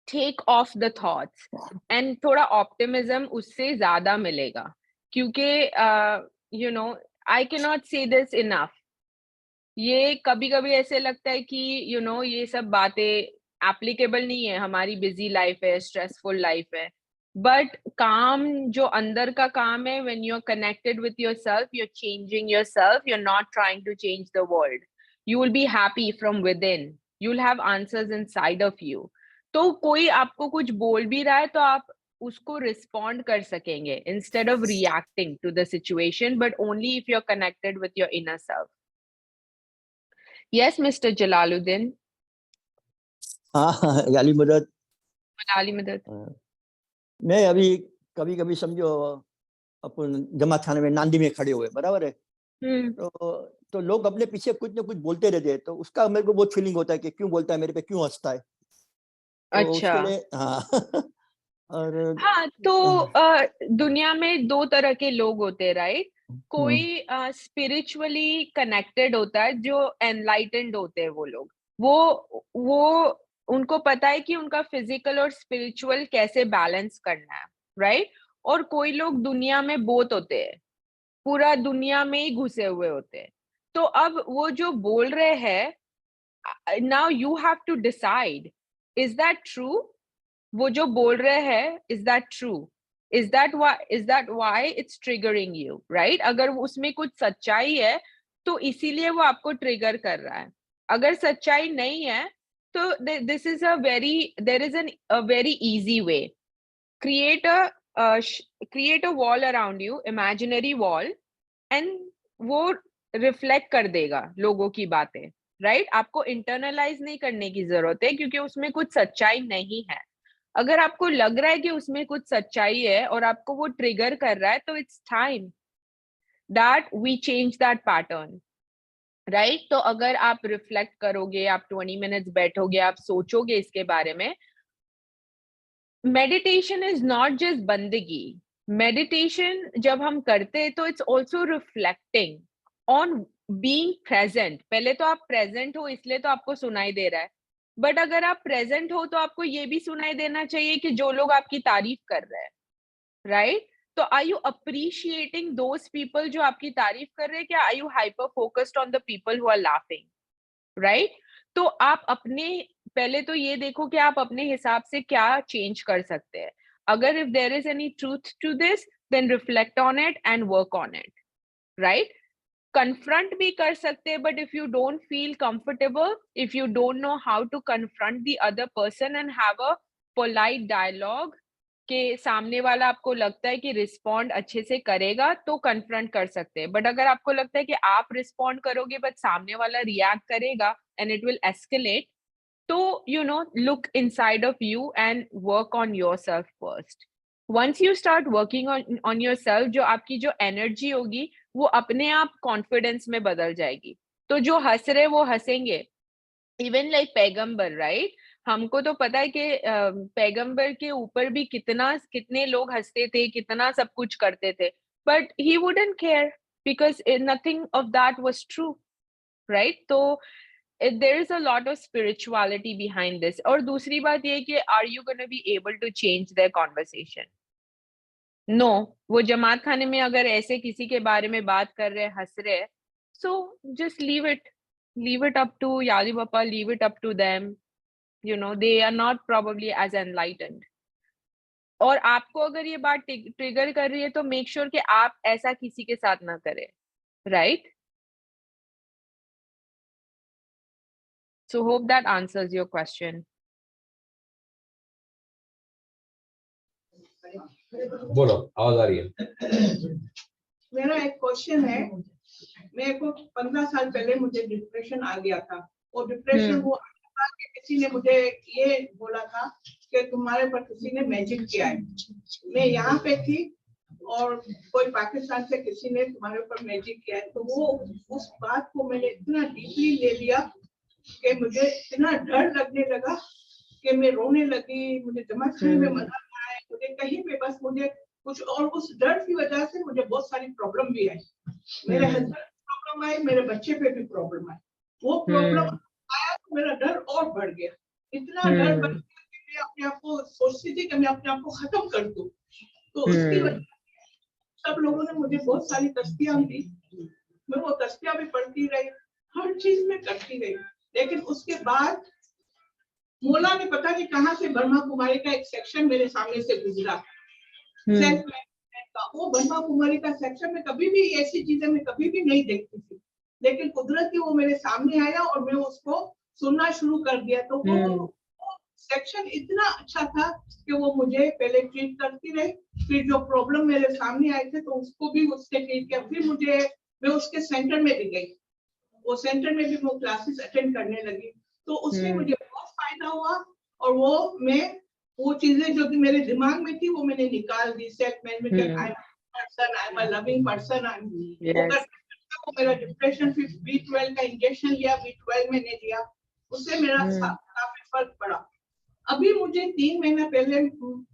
take off the thoughts, and थोड़ा optimism उससे ज्यादा मिलेगा, क्योंकि you know, I cannot say this enough. ये कभी कभी ऐसे लगता है कि you know, ये सब बातें एप्लीकेबल नहीं है, हमारी बिजी लाइफ है, स्ट्रेसफुल लाइफ है, बट काम जो अंदर का काम है, when you're connected with yourself, you're changing yourself, you're not trying to change the world, you will be happy from within, you'll have answers inside of you. तो कोई आपको कुछ बोल भी रहा है तो आप उसको रिस्पॉन्ड कर सकेंगे instead of reacting to the situation, but only if you're connected with your inner self. Yes, Mr. Jalaluddin. हाँ याली मदद। मलाली मदद। नहीं, अभी कभी कभी समझो अपन जमात खाने में नांदी में खड़े हुए, बराबर है, तो लोग अपने पीछे कुछ ना कुछ बोलते रहते हैं, तो उसका मेरे को बहुत फीलिंग होता है कि क्यों बोलता है मेरे पे, क्यों हंसता है। तो अच्छा। उसके लिए हाँ और हाँ, तो दुनिया में 2 तरह के लोग होते हैं, राइट? कोई स्पिरिचुअली कनेक्टेड होता है, जो एनलाइटेंड होते हैं वो लोग, वो उनको पता है कि उनका फिजिकल और स्पिरिचुअल कैसे बैलेंस करना है, राइट? और कोई लोग दुनिया में बोथ होते हैं, पूरा दुनिया में ही घुसे हुए होते हैं। तो अब वो जो बोल रहे हैं now you have to decide, is that true? वो जो बोल रहे हैं, is that true? Is that why it's triggering you, right? अगर उसमें कुछ सच्चाई है तो इसीलिए वो आपको ट्रिगर कर रहा है. अगर सच्चाई नहीं है तो there is a very easy way. Create a wall around you, imaginary wall, and वो reflect कर देगा लोगों की बातें, right? आपको internalize नहीं करने की जरूरत है क्योंकि उसमें कुछ सच्चाई नहीं है. अगर आपको लग रहा है कि उसमें कुछ सच्चाई है और आपको वो ट्रिगर कर रहा है तो it's time that we change that pattern, right? तो अगर आप रिफ्लेक्ट करोगे, आप 20 मिनट्स बैठोगे, आप सोचोगे इसके बारे में, मेडिटेशन इज नॉट जस्ट बंदगी. मेडिटेशन जब हम करते हैं तो it's also reflecting on being present. पहले तो आप प्रेजेंट हो इसलिए तो आपको सुनाई दे रहा है, बट अगर आप प्रेजेंट हो तो आपको ये भी सुनाई देना चाहिए कि जो लोग आपकी तारीफ कर रहे हैं, राइट? तो are you appreciating those people जो आपकी तारीफ कर रहे हैं, क्या are you hyper focused on the people who are laughing, right? तो आप अपने पहले तो ये देखो कि आप अपने हिसाब से क्या चेंज कर सकते हैं. अगर if there is any truth to this, then reflect on it and work on it, right? confront भी कर सकते हैं, but if you don't feel comfortable, if you don't know how to confront the other person and have a polite dialogue के सामने वाला आपको लगता है कि रिस्पॉन्ड अच्छे से करेगा तो कन्फ्रंट कर सकते हैं. बट अगर आपको लगता है कि आप रिस्पॉन्ड करोगे बट सामने वाला रिएक्ट करेगा एंड इट विल एस्केलेट, तो you know look inside of you and work on yourself first. once you start working on yourself, जो आपकी जो एनर्जी होगी वो अपने आप कॉन्फिडेंस में बदल जाएगी. तो जो हंस रहे वो हंसेंगे. इवन लाइक पैगंबर, राइट? हमको तो पता है कि पैगंबर के ऊपर भी कितने लोग हंसते थे, कितना सब कुछ करते थे, but he wouldn't care because nothing of that was true, right? तो there is a lot of spirituality behind this. और दूसरी बात ये कि are you going to be able to change their conversation? No. वो जमात खाने में अगर ऐसे किसी के बारे में बात कर रहे, हंस रहे, so just leave it up to Yadi Bappa, leave it up to them. You know, they are not probably as enlightened. और आपको अगर ये बात ट्रिगर कर रही है तो make sure कि आप ऐसा किसी के साथ ना करें, right? So hope that answers your question. बोलो, आवाज आ रही है. मेरा एक क्वेश्चन है. मेरे को 15 साल पहले मुझे डिप्रेशन आ गया था और डिप्रेशन हुआ कि किसी ने मुझे ये बोला था कि तुम्हारे पर किसी ने मैजिक किया है. मैं यहाँ पे थी और कोई पाकिस्तान से किसी ने तुम्हारे ऊपर मैजिक किया है. तो वो उस बात को मैंने इतना डीपली ले लिया कि मुझे इतना डर लगने लगा कि मैं रोने लगी. मुझे जमात खाने में मजा आया, मुझे कहीं पे बस मुझे कुछ, और उस डर की वजह से मुझे बहुत सारी प्रॉब्लम भी आई. मेरे हस्बैंड को प्रॉब्लम आई, मेरे बच्चे पे भी प्रॉब्लम आई. वो प्रॉब्लम आया तो मेरा डर और बढ़ गया. इतना डर बढ़ गया कि मैं अपने आप को सोचती थी कि मैं अपने आप को खत्म कर दूं. तो उसकी वजह से सब लोगों ने मुझे बहुत सारी तस्बीहां दी. मैं वो तस्बीहां भी पढ़ती रही, हर चीज में करती रही. लेकिन उसके बाद मौला ने पता नहीं कहाँ से ब्रह्मा कुमारी का एक सेक्शन मेरे सामने से गुजरा. सेल्फ मैनेजमेंट का वो ब्रह्मा कुमारी का सेक्शन में कभी भी ऐसी चीजें मैं कभी भी नहीं देखती थी, लेकिन कुदरती वो मेरे सामने आया और मैं उसको सुनना शुरू कर दिया. तो वो सेक्शन इतना अच्छा था कि वो मुझे पहले ट्रीट करती रही. फिर जो प्रॉब्लम मेरे सामने आए थे तो उसको भी उससे ट्रीट किया. फिर मैं उसके सेंटर में भी गई. वो सेंटर में भी वो क्लासेस अटेंड करने लगी. तो उसमें मुझे बहुत फायदा हुआ और वो चीजें जो मेरे दिमाग में थी वो मैंने निकाल दी. Self management, I am a loving person, वो मेरा डिप्रेशन. फिर B12 का इंजेक्शन लिया, B12 मैंने लिया, उससे मेरा काफी फर्क पड़ा. अभी मुझे 3 महीना पहले,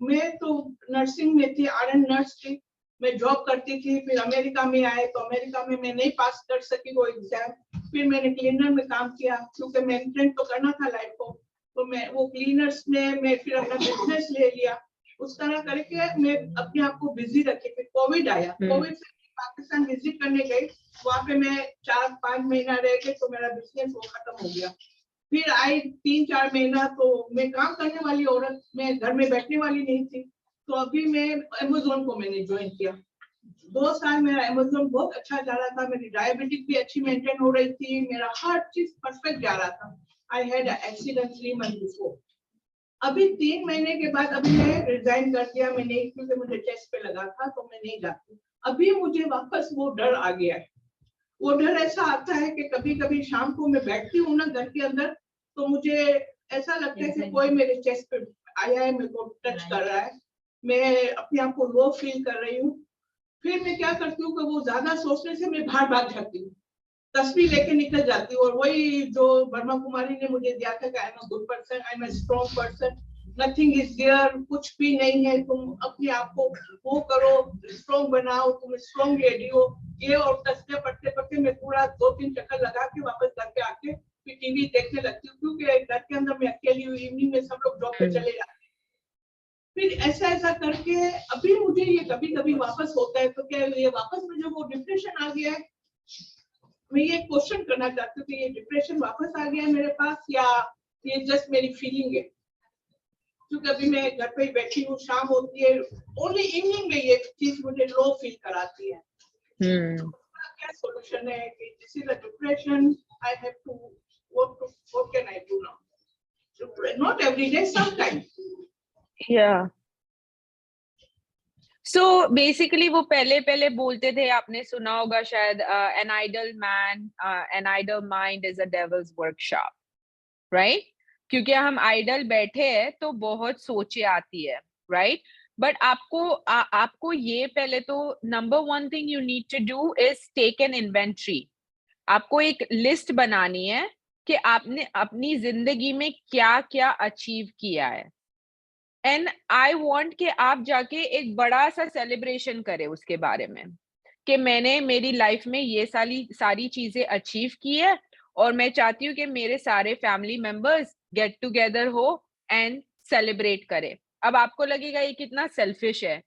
मैं तो नर्सिंग में थी, RN नर्स थी, मैं जॉब करती थी. फिर अमेरिका में आए तो अमेरिका में मैं नहीं पास कर सकी वो एग्जाम. फिर मैंने क्लीनर में काम किया क्योंकि मेंटेन तो करना था लाइफ को. तो मैं वो क्लीनर्स में मैं फिर अपना बिजनेस ले लिया. उस तरह करके मैं अपने आप को बिजी रखी. फिर कोविड आया. कोविड से पाकिस्तान विजिट करने गई. वहाँ पे मैं 4-5 महीना रह गई तो मेरा बिजनेस वो खत्म हो गया. फिर आई 3-4 महीना, तो मैं काम करने वाली औरत, मैं घर में बैठने वाली नहीं थी, तो अभी मैं अमेज़न को मैंने ज्वाइन किया। 2 साल मेरा अमेज़न बहुत अच्छा जा रहा था, मेरी डायबिटिक भी अच्छी मेंटेन हो रही थी, मेरा हर चीज परफेक्ट जा रहा था। I had accident 3 month before. अभी 3 महीने के बाद अभी मैं रिजाइन कर दिया मैंने, क्योंकि मुझे चेस्ट पे लगा था, तो मैं नहीं जाती। अभी मुझे वापस वो डर आ गया है। वो डर ऐसा आता है कि कभी कभी शाम को मैं बैठती हूँ ना घर के अंदर, तो मुझे ऐसा लगता है कि कोई मेरे चेस्ट पे आया है, मेरे को टच कर रहा है, मैं अपने आप को लो फील कर रही हूँ। फिर मैं क्या करती हूँ कि वो ज्यादा सोचने से मैं बाहर भाग जाती हूँ, तस्वीर लेके निकल जाती हूँ। और वही जो ब्रह्मा कुमारी ने मुझे दिया था कि I am a good person, I am a strong person, nothing is there, कुछ भी नहीं है, तुम अपने आप को वो करो, स्ट्रॉन्ग बनाओ, तुम स्ट्रॉन्ग लेडी हो। ये और तस्वीर पढ़ते पढ़ते मैं पूरा 2-3 चक्कर लगा के वापस घर पे आके फिर टीवी देखने लगती हूँ, क्योंकि घर के अंदर मैं अकेली हूँ, इवनिंग में सब लोग जॉब पे चले जाते हैं। फिर ऐसा ऐसा करके अभी मुझे ये कभी कभी वापस होता है। तो क्या ये वापस मुझे वो डिप्रेशन आ गया है? मैं ये क्वेश्चन करना चाहती हूँ कि ये डिप्रेशन वापस आ गया है मेरे पास, या ये जस्ट मेरी फीलिंग है? क्योंकि अभी मैं घर पे ही बैठी हूँ, शाम होती है, ओनली इवनिंग में ये चीज मुझे लो फील कराती है। क्या सॉल्यूशन है कि this is a depression, I have to what can I do now? Not every day, sometimes. Yeah. So basically वो पहले बोलते थे, आपने सुना होगा शायद, an idle man, an idle mind is a devil's workshop, right? क्योंकि हम आइडल बैठे हैं तो बहुत सोचे आती है, right? बट आपको ये पहले तो number 1 thing you need to do is take an inventory. आपको एक लिस्ट बनानी है कि आपने अपनी जिंदगी में क्या क्या अचीव किया है, एंड आई वांट कि आप जाके एक बड़ा सा सेलिब्रेशन करें उसके बारे में कि मैंने मेरी लाइफ में ये सारी चीजें अचीव की है, और मैं चाहती हूँ कि मेरे सारे फैमिली मेंबर्स गेट टुगेदर हो एंड सेलिब्रेट करें। अब आपको लगेगा ये कितना सेल्फिश है,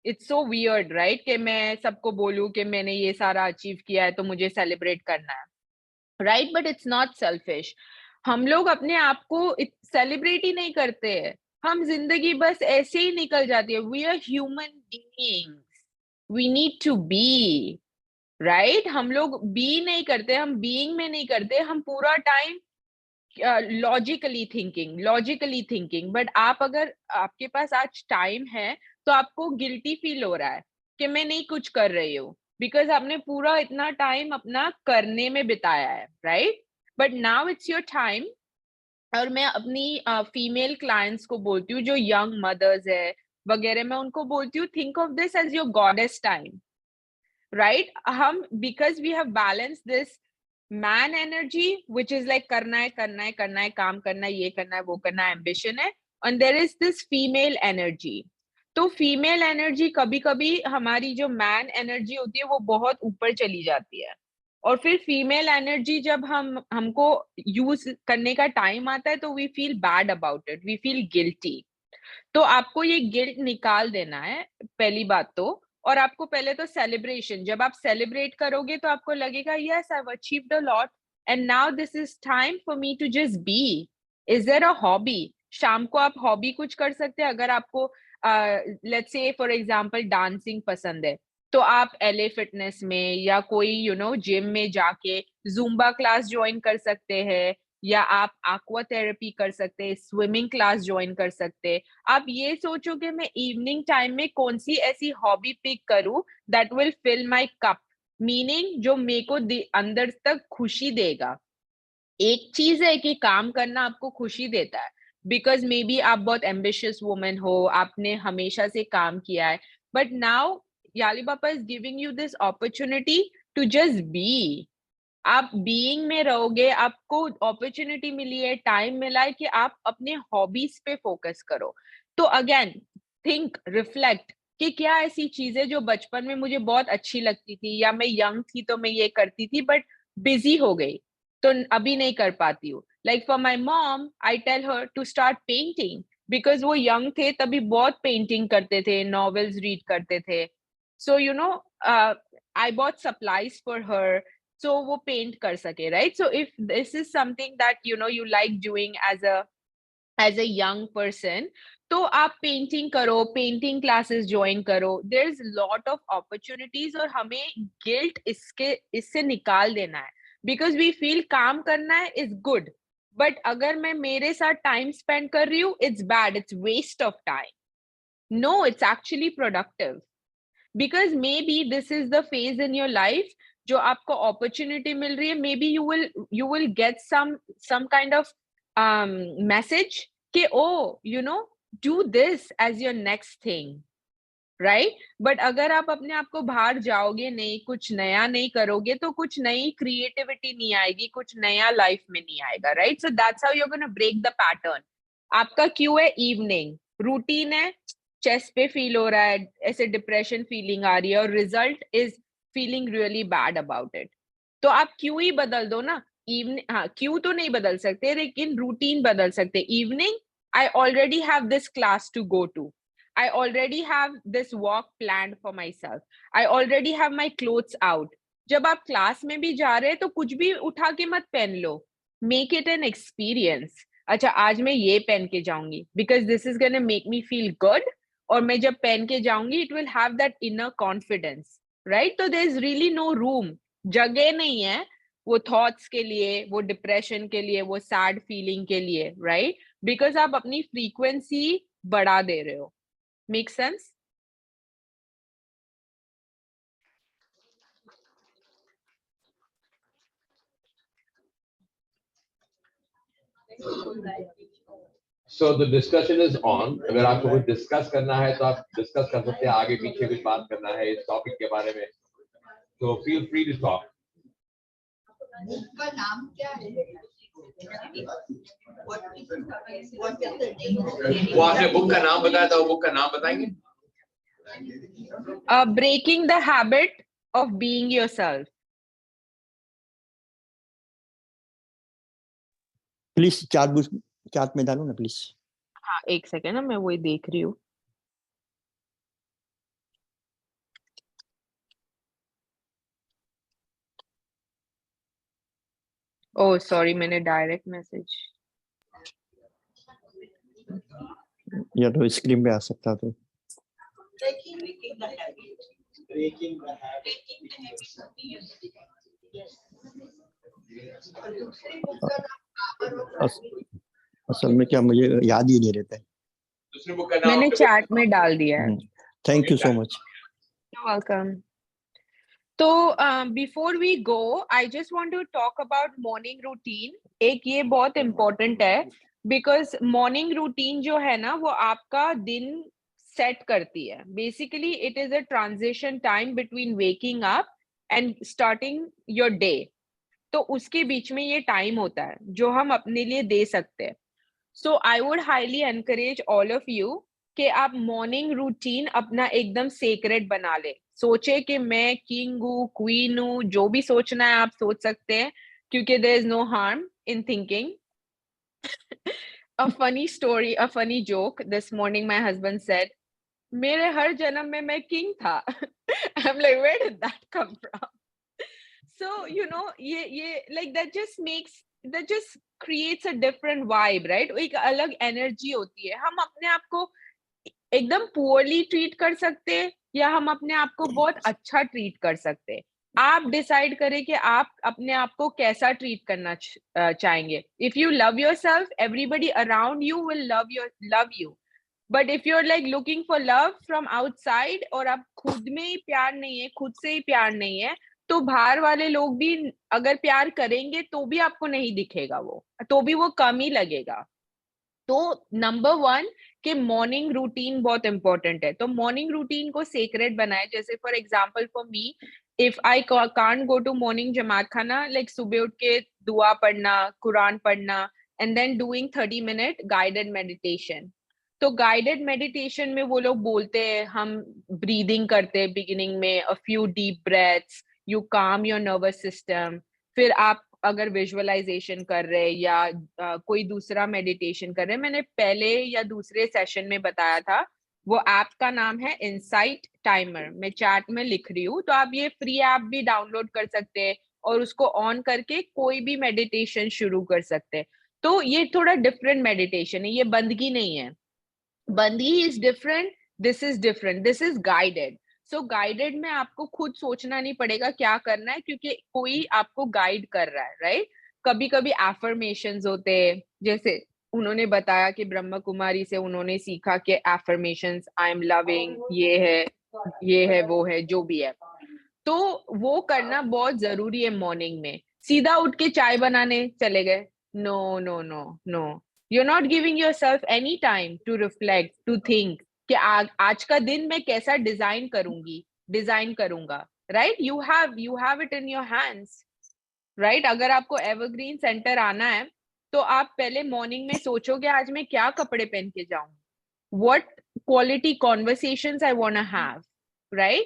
इट्स सो वियर्ड राइट, कि मैं सबको बोलूं कि मैंने ये सारा अचीव किया है तो मुझे सेलिब्रेट करना है, right? But it's not selfish. हम लोग अपने आप को सेलिब्रेट ही नहीं करते हैं, हम जिंदगी बस ऐसे ही निकल जाती है। We are human beings, we need to be, right? हम लोग बी नहीं करते, हम बीइंग में नहीं करते, हम पूरा टाइम लॉजिकली थिंकिंग। बट आप अगर आपके पास आज टाइम है तो आपको गिल्टी फील हो रहा है कि मैं नहीं कुछ कर रही हूँ, बिकॉज आपने पूरा इतना टाइम अपना करने में बिताया है, right? But now it's your time. और मैं अपनी फीमेल क्लाइंट्स को बोलती हूँ जो यंग मदर्स है वगैरह, मैं उनको बोलती हूँ think of this as your goddess time, right? हम because we have balance this man energy which is like करना है, काम करना है, ये करना है, वो करना है, एम्बिशन है, and there is this female energy. तो फीमेल एनर्जी कभी कभी हमारी जो मैन एनर्जी होती है वो बहुत ऊपर चली जाती है, और फिर फीमेल एनर्जी जब हमको यूज करने का टाइम आता है तो we feel bad about it, we feel guilty. तो आपको ये गिल्ट निकाल देना है पहली बात तो, और आपको पहले तो सेलिब्रेशन, जब आप सेलिब्रेट करोगे तो आपको लगेगा yes I have achieved a lot and now this is time for me to just be. Is there a hobby? शाम को आप हॉबी कुछ कर सकते हैं। अगर आपको let's say for example dancing पसंद है तो आप LA फिटनेस में या कोई जिम में जाके जुम्बा क्लास ज्वाइन कर सकते हैं, या आप aqua थेरेपी कर सकते हैं, स्विमिंग क्लास ज्वाइन कर सकते हैं। आप ये सोचो कि मैं इवनिंग टाइम में कौन सी ऐसी हॉबी पिक करूं that will fill my cup, meaning जो मेरे को अंदर तक खुशी देगा। एक चीज है कि काम करना आपको खुशी देता है बिकॉज मे बी आप बहुत एम्बिशियस वुमन हो, आपने हमेशा से काम किया है, बट नाउ याली पापा is giving you this opportunity to just be. आप बीइंग में रहोगे, आपको अपॉर्चुनिटी मिली है, टाइम मिला है कि आप अपने हॉबीज पे फोकस करो। तो अगेन थिंक, रिफ्लेक्ट कि क्या ऐसी चीजें जो बचपन में मुझे बहुत अच्छी लगती थी, या मैं यंग थी तो मैं ये करती थी बट बिजी हो गई तो अभी नहीं कर पाती हूँ। Like for my mom I tell her to start painting because वो यंग थे तभी बहुत पेंटिंग करते थे, नॉवेल्स रीड करते थे। सो I bought supplies for her, so वो पेंट कर सके, right? So if this is something that you like doing as a young person, तो आप पेंटिंग करो, पेंटिंग क्लासेस ज्वाइन करो, there is lot of opportunities, और हमें गिल्ट इससे निकाल देना है, बिकॉज वी फील काम करना है इज गुड, बट अगर मैं मेरे साथ टाइम स्पेंड कर रही हूँ, it's bad, it's waste of time. No, it's actually productive, because maybe this is the phase in your life जो आपको opportunity मिल रही है. Maybe you will get some kind of message कि oh, do this as your next thing, right? But अगर आप अपने आप को बाहर जाओगे नहीं, कुछ नया नहीं करोगे, तो कुछ नई creativity नहीं आएगी, कुछ नया life में नहीं आएगा, right? So that's how you're gonna break the pattern. आपका क्यों है evening, routine है, चेस्ट पे फील हो रहा है, ऐसे डिप्रेशन फीलिंग आ रही है, और result is feeling really bad about it, तो आप क्यों ही बदल दो ना. इवनिंग, हाँ, क्यों तो नहीं बदल सकते, लेकिन रूटीन बदल सकते. Evening, I already have this class to go to, I already have this walk planned for myself, I already have my clothes out. जब आप क्लास में भी जा रहे हैं तो कुछ भी उठा के मत पहन लो, मेक इट एन एक्सपीरियंस. अच्छा, आज मैं ये पहन के जाऊंगी because this is gonna make me feel good, और मैं जब पहन के जाऊंगी it will have that inner confidence, right? तो there is really no room, जगह नहीं है वो थॉट्स के लिए, वो डिप्रेशन के लिए, वो सैड फीलिंग के लिए, राइट? बिकॉज आप अपनी फ्रीक्वेंसी बढ़ा दे रहे हो. Make sense? So the discussion is on. अगर आपको कुछ डिस्कस करना है तो आप डिस्कस कर सकते हैं, आगे पीछे कुछ बात करना है इस टॉपिक के बारे में, तो feel free to talk. Book का नाम क्या है? वो आपने बुक का नाम बताया था, वो बुक का नाम बताएंगे? Breaking the habit of being yourself. Please chart में डालो ना प्लीज. हाँ, एक सेकेंड ना, मैं वही देख रही हूँ. ओह सॉरी, मैंने डायरेक्ट मैसेज. या तो स्क्रीन पे आ सकता तो. Breaking the habit. Breaking the habit. Yes. और दूसरी बुक का नाम Power of असल में क्या मुझे याद ही नहीं रहता है. दूसरे बुक का नाम मैंने आपने चैट में डाल दिया है. Thank you so much. You're welcome. तो before we go, I just want to talk about morning routine. एक ये बहुत important है, because morning routine जो है ना, वो आपका दिन set करती है. Basically, it is a transition time between waking up and starting your day. तो उसके बीच में ये टाइम होता है जो हम अपने लिए दे सकते हैं. So I would highly encourage all of you कि आप मॉर्निंग रूटीन अपना एकदम सेक्रेट बना ले. सोचे कि मैं किंग हूँ, क्वीन हूँ, जो भी सोचना है आप सोच सकते हैं, क्योंकि there is no harm in thinking. A funny story, a funny joke. This morning my husband said, मेरे हर जन्म में मैं किंग था. I'm like, where did that come from? So ये like that just creates a different vibe, right? एक अलग energy होती है. हम अपने आप को एकदम पुअरली ट्रीट कर सकते हैं, या हम अपने आप को बहुत अच्छा ट्रीट कर सकते हैं. आप डिसाइड करें कि आप अपने आप को कैसा ट्रीट करना चाहेंगे. If you love yourself, everybody around you will love you. But if you are like looking for love from outside, और आप खुद में ही प्यार नहीं है, खुद से ही प्यार नहीं है, तो बाहर वाले लोग भी अगर प्यार करेंगे तो भी आपको नहीं दिखेगा, वो तो भी वो कम ही लगेगा. तो नंबर 1 कि मॉर्निंग रूटीन बहुत इंपॉर्टेंट है. तो मॉर्निंग रूटीन को सेक्रेट बनाए. जैसे for example for me, if I can't go to morning Jamat Khana, like सुबह उठ के दुआ पढ़ना, कुरान पढ़ना, and then doing 30 minute guided meditation. तो गाइडेड मेडिटेशन में वो लोग बोलते हैं, हम ब्रीदिंग करते हैं बिगिनिंग में, a few deep breaths, you काम योर नर्वस सिस्टम. फिर आप अगर विजुअलाइजेशन कर रहे हैं या कोई दूसरा मेडिटेशन कर रहे हैं, मैंने पहले या दूसरे सेशन में बताया था, वो ऐप का नाम है इनसाइट टाइमर. मैं चैट में लिख रही हूँ, तो आप ये फ्री ऐप भी डाउनलोड कर सकते हैं. और उसको ऑन करके कोई भी मेडिटेशन शुरू कर सकते हैं। तो ये थोड़ा डिफरेंट मेडिटेशन है, ये बंदगी नहीं है। बंदगी is different, this is different, this is guided. So guided में आपको खुद सोचना नहीं पड़ेगा क्या करना है, क्योंकि कोई आपको गाइड कर रहा है, राइट? कभी कभी एफर्मेशंस होते हैं, जैसे उन्होंने बताया कि ब्रह्म कुमारी से उन्होंने सीखा कि एफर्मेशंस, आई एम लविंग, ये है, वो है, जो भी है, तो वो करना बहुत जरूरी है मॉर्निंग में। सीधा उठ के चाय बनाने चले गए, no no no no, you're not giving yourself any time to reflect, to think कि आज का दिन मैं कैसा डिजाइन करूंगा, right? you have it in your hands, right? अगर आपको एवरग्रीन सेंटर आना है तो आप पहले मॉर्निंग में सोचोगे आज मैं क्या कपड़े पहन के जाऊं, what quality conversations I want to have, right?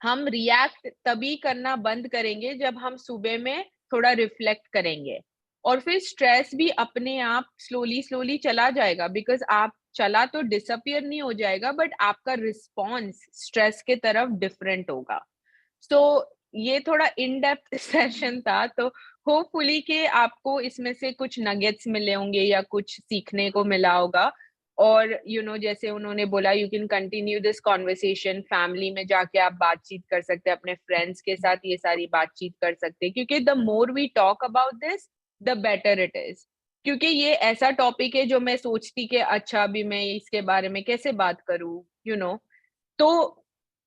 हम रिएक्ट तभी करना बंद करेंगे जब हम सुबह में थोड़ा रिफ्लेक्ट करेंगे, और फिर स्ट्रेस भी अपने आप स्लोली चला जाएगा, बिकॉज आप चला तो डिसअपियर नहीं हो जाएगा, बट आपका रिस्पॉन्स स्ट्रेस के तरफ डिफरेंट होगा। सो ये थोड़ा इन डेप्थ सेशन था, तो होपफुली कि आपको इसमें से कुछ नगेट्स मिले होंगे या कुछ सीखने को मिला होगा। और जैसे उन्होंने बोला, you can continue this conversation, family में जाके आप बातचीत कर सकते हैं, अपने फ्रेंड्स के साथ ये सारी बातचीत कर सकते हैं, क्योंकि the more we talk about this the better it is. क्योंकि ये ऐसा टॉपिक है जो मैं सोचती कि अच्छा अभी मैं इसके बारे में कैसे बात करूं, तो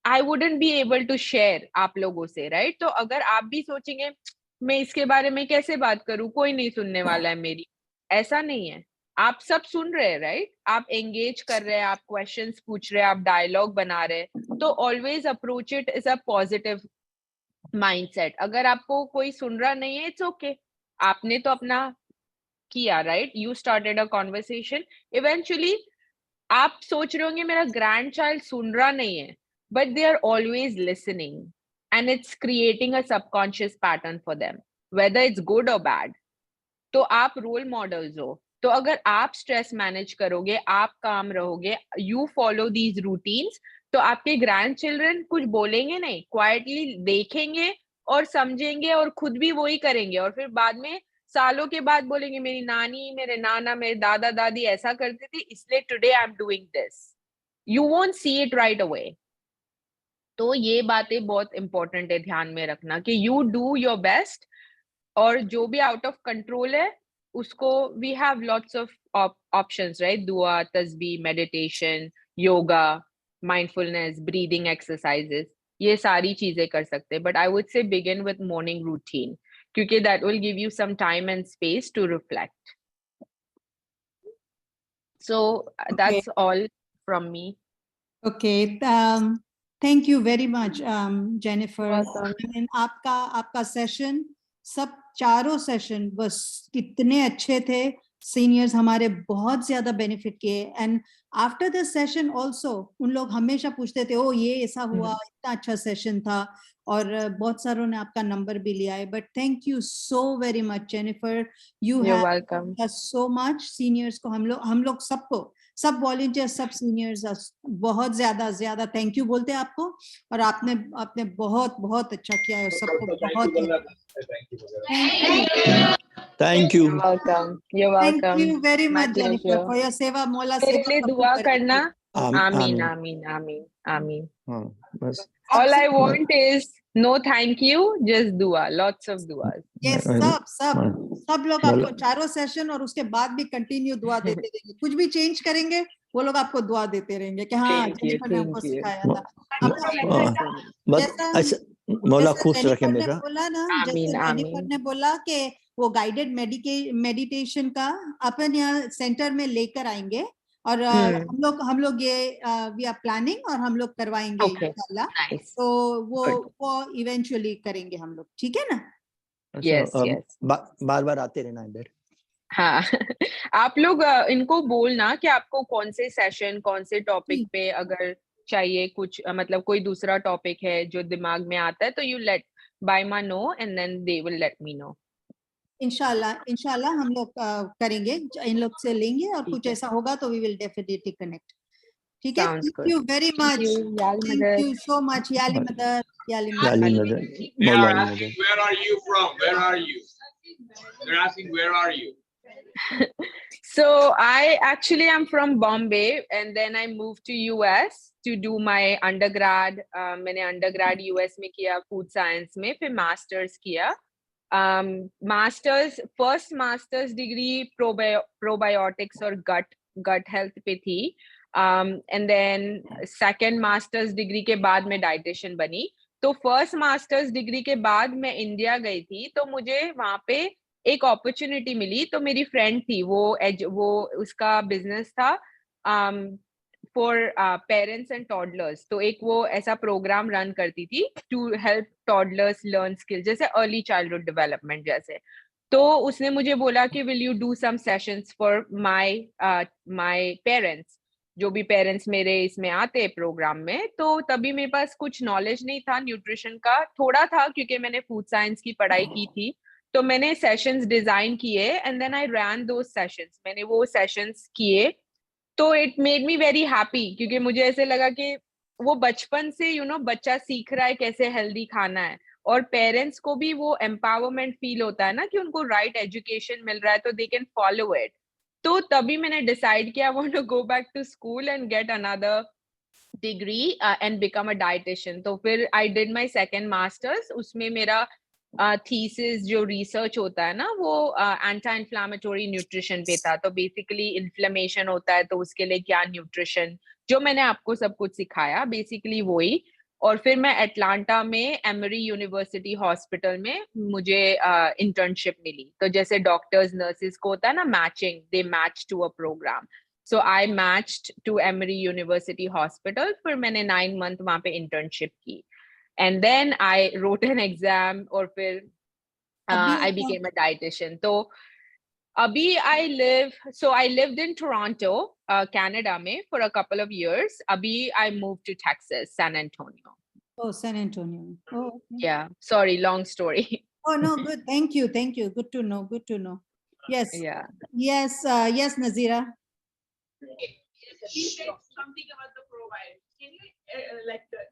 I wouldn't be able to share आप लोगों से, राइट? तो अगर आप भी सोचेंगे मैं इसके बारे में कैसे बात करूं, कोई नहीं सुनने वाला है मेरी, ऐसा नहीं है। आप सब सुन रहे हैं, राइट? आप एंगेज कर रहे हैं, आप क्वेश्चंस पूछ रहे हैं, आप डायलॉग बना रहे हैं, तो always approach it is a positive mindset. अगर आपको कोई सुन रहा नहीं है, इट्स ओके, आपने तो अपना किया, right? You started a conversation. Eventually आप सोच रहे होंगे मेरा ग्रैंड चाइल्ड सुन रहा नहीं है, but they are always listening, and it's creating a subconscious pattern for them, whether it's good or bad. तो आप रोल मॉडल्स हो, तो अगर आप स्ट्रेस मैनेज करोगे, आप काम रहोगे, यू फॉलो दीज रूटीन्स, तो आपके ग्रैंड चिल्ड्रन कुछ बोलेंगे नहीं, क्वाइटली देखेंगे और समझेंगे और खुद भी वही करेंगे, और फिर बाद में सालों के बाद बोलेंगे मेरी नानी, मेरे नाना, मेरे दादा दादी ऐसा करते थे, इसलिए today I am doing this. You won't see it right away. तो ये बातें बहुत इंपॉर्टेंट है ध्यान में रखना कि यू डू योर बेस्ट, और जो भी आउट ऑफ कंट्रोल है उसको we have lots of options, right? दुआ, तस्बीह, meditation, yoga, mindfulness, breathing exercises, ये सारी चीजें कर सकते हैं, but I would say begin with morning routine, क्योंकि that will give you some time and space to reflect. So that's all from me. Okay, thank you very much, Jennifer. Welcome. I mean, आपका session, सब चारों session बस कितने अच्छे थे। Seniors हमारे बहुत ज्यादा बेनिफिट किए, and after the session also उन लोग हमेशा पूछते थे, ओ ये ऐसा हुआ, इतना अच्छा सेशन था, और बहुत सारों ने आपका नंबर भी लिया है। But thank you so very much Jennifer, you You're have welcome. So much. Seniors को हम लोग सबको, सब वॉलंटियर्स, सब सीनियर्स बहुत ज्यादा थैंक यू बोलते हैं आपको, और आपने बहुत अच्छा किया है, सबको बहुत thank you. You're welcome. You're thank welcome. You very My much Jennifer pleasure. For your सेवा। मौला मेरे सेवा लिए कबूल दुआ करे। करना। आमीन आमीन। आमीन आमीन आमीन। हाँ, बस All I सबसे- want is no thank you, just dua, lots of duas. ये सब लोग आपको चारों सेशन और उसके बाद भी कंटिन्यू दुआ देते रहेंगे। कुछ भी चेंज करेंगे वो लोग आपको दुआ देते रहेंगे कि हाँ Thank you, जेनिफर ने हमको thank you. सिखाया था। बस जैसा- ऐसा मौला जैसा खुश रखे जेनिफर ने हमेशा। बोला ना, आमीन, जैसे आमीन। जेनिफर ने बोला कि वो गाइडेड मेडिटेशन का अपन यहाँ सेंटर में लेकर आएंगे, और हम लोग ये वी आर प्लानिंग, और हम लोग करवाएंगे Okay. इंशाल्लाह। Nice. तो Good. वो इवेंचुअली करेंगे हम लोग, ठीक है ना? Yes, yes. बार बार आते रहना इधर। हाँ आप लोग इनको बोलना कि आपको कौन से सेशन, कौन से टॉपिक पे अगर चाहिए कुछ, मतलब कोई दूसरा टॉपिक है जो दिमाग में आता है, तो यू लेट बाइमा know and then they will let me know. इंशाल्लाह हम लोग करेंगे, इन लोग से लेंगे, और ठीक कुछ है। ऐसा होगा तो वी विल डेफिनेटली कनेक्ट, ठीक है, Sounds thank good. you very much. Thank you, Yali Thank Madad. you so much, Yali Madad. Yali Yali Madad. Madad, They are Maulana asking, Madad. where are you from? Where are you? They're asking, where are you? So I actually am from Bombay, and then I moved to US to do my undergrad. मैंने undergrad US में किया food science में, फिर masters किया. Masters, first masters degree probiotics और gut health पे थी. And then second masters degree के बाद मैं dietitian बनी. तो first masters degree के बाद मैं इंडिया गई थी, तो मुझे वहाँ पे एक अपॉर्चुनिटी मिली. तो मेरी फ्रेंड थी, वो उसका बिजनेस था फॉर पेरेंट्स एंड टॉडलर्स. तो एक वो ऐसा प्रोग्राम रन करती थी to help toddlers learn skill, जैसे अर्ली चाइल्डहुड डेवलपमेंट जैसे. तो उसने मुझे बोला कि will you do some sessions for my parents, जो भी पेरेंट्स मेरे इसमें आते प्रोग्राम में. तो तभी मेरे पास कुछ नॉलेज नहीं था न्यूट्रिशन का, थोड़ा था क्योंकि मैंने फूड साइंस की पढ़ाई की थी. तो मैंने सेशंस डिजाइन किए and then I ran those sessions. मैंने वो सेशंस किए, तो it made me very happy, क्योंकि मुझे ऐसे लगा कि वो बचपन से बच्चा सीख रहा है कैसे हेल्दी खाना है, और पेरेंट्स को भी वो एम्पावरमेंट फील होता है ना कि उनको राइट एजुकेशन मिल रहा है, तो दे कैन फॉलो इट. तो तभी मैंने डिसाइड किया I want to go back to school and get another degree and become a dietitian. तो फिर I did my second masters. उसमें मेरा थीसिस जो रिसर्च होता है ना, वो एंटी इन्फ्लामेटोरी न्यूट्रिशन पे था. तो बेसिकली इन्फ्लेमेशन होता है, तो उसके लिए क्या न्यूट्रिशन, जो मैंने आपको सब कुछ सिखाया बेसिकली वही. और फिर मैं अटलांटा में एमरी यूनिवर्सिटी हॉस्पिटल में मुझे इंटर्नशिप मिली. तो जैसे डॉक्टर्स नर्सेस को होता है ना matching, they match to a program. So I matched to Emory University hospital. फिर मैंने 9 month वहां पे इंटर्नशिप की. And then I wrote an exam, और फिर I became a dietitian. तो अभी I lived in Toronto, Canada में for a couple of years. अभी I moved to Texas, San Antonio. Oh, San Antonio. Oh, okay. Yeah, sorry, long story. Oh, no, good. Thank you. Thank you. Good to know. Good to know. Yes. Yeah. Yes. Yes, Nazira. You said something about the probiotics. Can you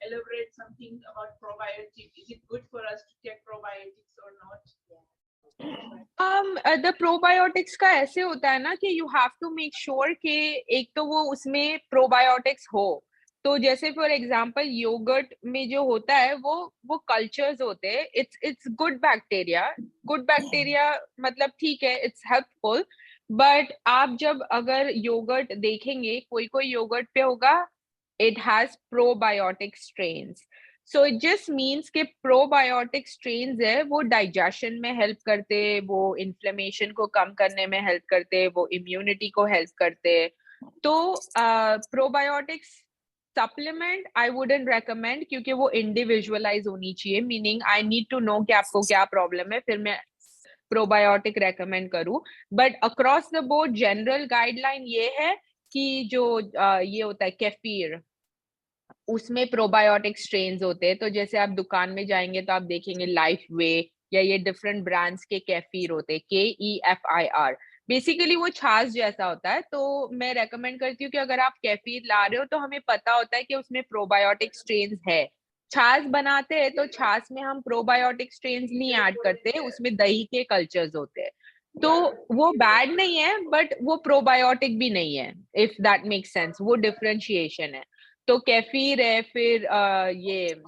elaborate something about probiotics? Is it good for us to take probiotics or not? The probiotics का ऐसे होता है ना कि you have to make sure कि एक तो वो उसमें probiotics हो. तो जैसे फॉर एग्जाम्पल योगर्ट में जो होता है वो कल्चर्स होते हैं. इट्स गुड बैक्टीरिया मतलब ठीक है, इट्स हेल्पफुल. बट आप जब अगर योगर्ट देखेंगे, कोई योगर्ट पे होगा it has probiotic strains. So it just means कि probiotic strains है, वो digestion में help करते, वो inflammation को कम करने में help करते, वो immunity को help करते. तो probiotics supplement I wouldn't recommend, क्योंकि वो individualize होनी चाहिए. Meaning I need to know कि आपको क्या problem है, फिर मैं probiotic recommend करूँ. But across the board general guideline ये है कि जो ये होता है केफीर, उसमें प्रोबायोटिक स्ट्रेन्स होते हैं. तो जैसे आप दुकान में जाएंगे तो आप देखेंगे लाइफ वे या ये डिफरेंट ब्रांड्स के केफीर होते हैं, KEFIR. बेसिकली वो छाछ जैसा होता है. तो मैं रेकमेंड करती हूँ कि अगर आप केफीर ला रहे हो तो हमें पता होता है कि उसमें प्रोबायोटिक स्ट्रेन्स है. छाछ बनाते हैं तो छाछ में हम प्रोबायोटिक स्ट्रेन्स नहीं ऐड करते, उसमें दही के कल्चर्स होते हैं. तो वो बैड नहीं है, बट वो प्रोबायोटिक भी नहीं है, इफ दैट मेक सेंस. वो डिफरेंशिएशन है. तो केफीर है. फिर ये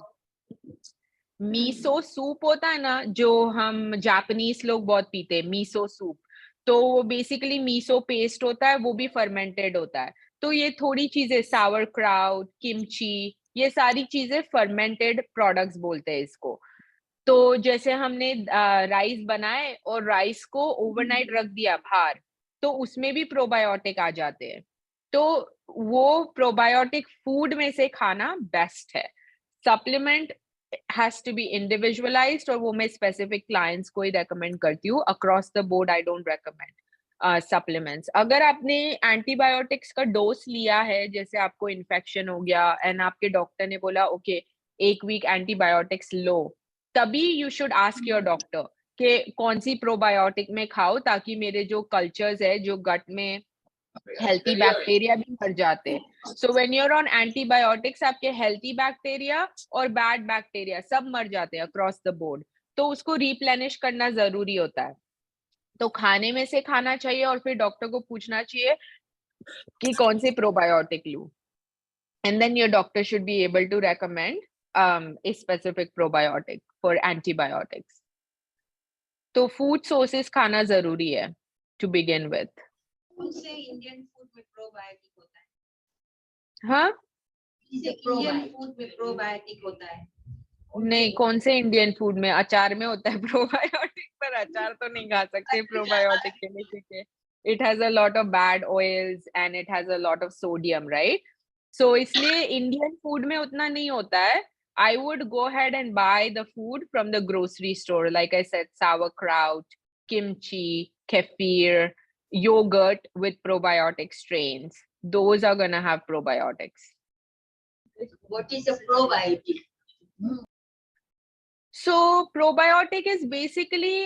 मीसो सूप होता है ना, जो हम जापानीज लोग बहुत पीते हैं, मीसो सूप. तो वो बेसिकली मीसो पेस्ट होता है, वो भी फर्मेंटेड होता है. तो ये थोड़ी चीजें, सावर क्राउट, किमची, ये सारी चीजें फर्मेंटेड प्रोडक्ट्स बोलते हैं इसको. तो जैसे हमने राइस बनाए और राइस को ओवरनाइट रख दिया बाहर, तो उसमें भी प्रोबायोटिक आ जाते हैं. तो वो प्रोबायोटिक फूड में से खाना बेस्ट है. Supplement has to be individualized, और वो मैं स्पेसिफिक क्लाइंट्स को ही रेकमेंड करती हूँ. Across the board I don't recommend supplements. अगर आपने एंटीबायोटिक्स का डोज लिया है, जैसे आपको इन्फेक्शन हो गया एंड आपके डॉक्टर ने बोला ओके 1 week एंटीबायोटिक्स लो, तभी you should ask your doctor कि कौन सी प्रोबायोटिक में खाओ, ताकि मेरे जो कल्चर्स है, जो गट में हेल्थी बैक्टीरिया भी मर जाते हैं। So when you are on antibiotics आपके हेल्थी बैक्टीरिया और बैड बैक्टीरिया सब मर जाते हैं अक्रॉस द बोर्ड, तो उसको रिप्लेनिश करना जरूरी होता है। तो खाने में से खाना चाहिए और फिर डॉक्टर को पूछना चाहिए कि कौन से प्रोबायोटिक लूं, and then your doctor should be able to recommend a specific probiotic for antibiotics. तो फूड सोर्सेस खाना जरूरी है टू बिगिन विथ। कौन से इंडियन फूड में प्रोबायोटिक होता है? हाँ इंडियन फूड में प्रोबायोटिक होता है? नहीं, कौन से इंडियन फूड में? अचार में होता है प्रोबायोटिक, पर अचार तो नहीं खा सकते प्रोबायोटिक के लिए क्योंकि it has a lot of bad oils and it has a lot of sodium, right? So इसलिए इंडियन फूड में उतना नहीं होता है। I would go ahead and buy the food from the grocery store, like I said, sauerkraut, kimchi, kefir, yogurt with probiotic strains. Those are gonna have probiotics. What is a probiotic? So probiotic is basically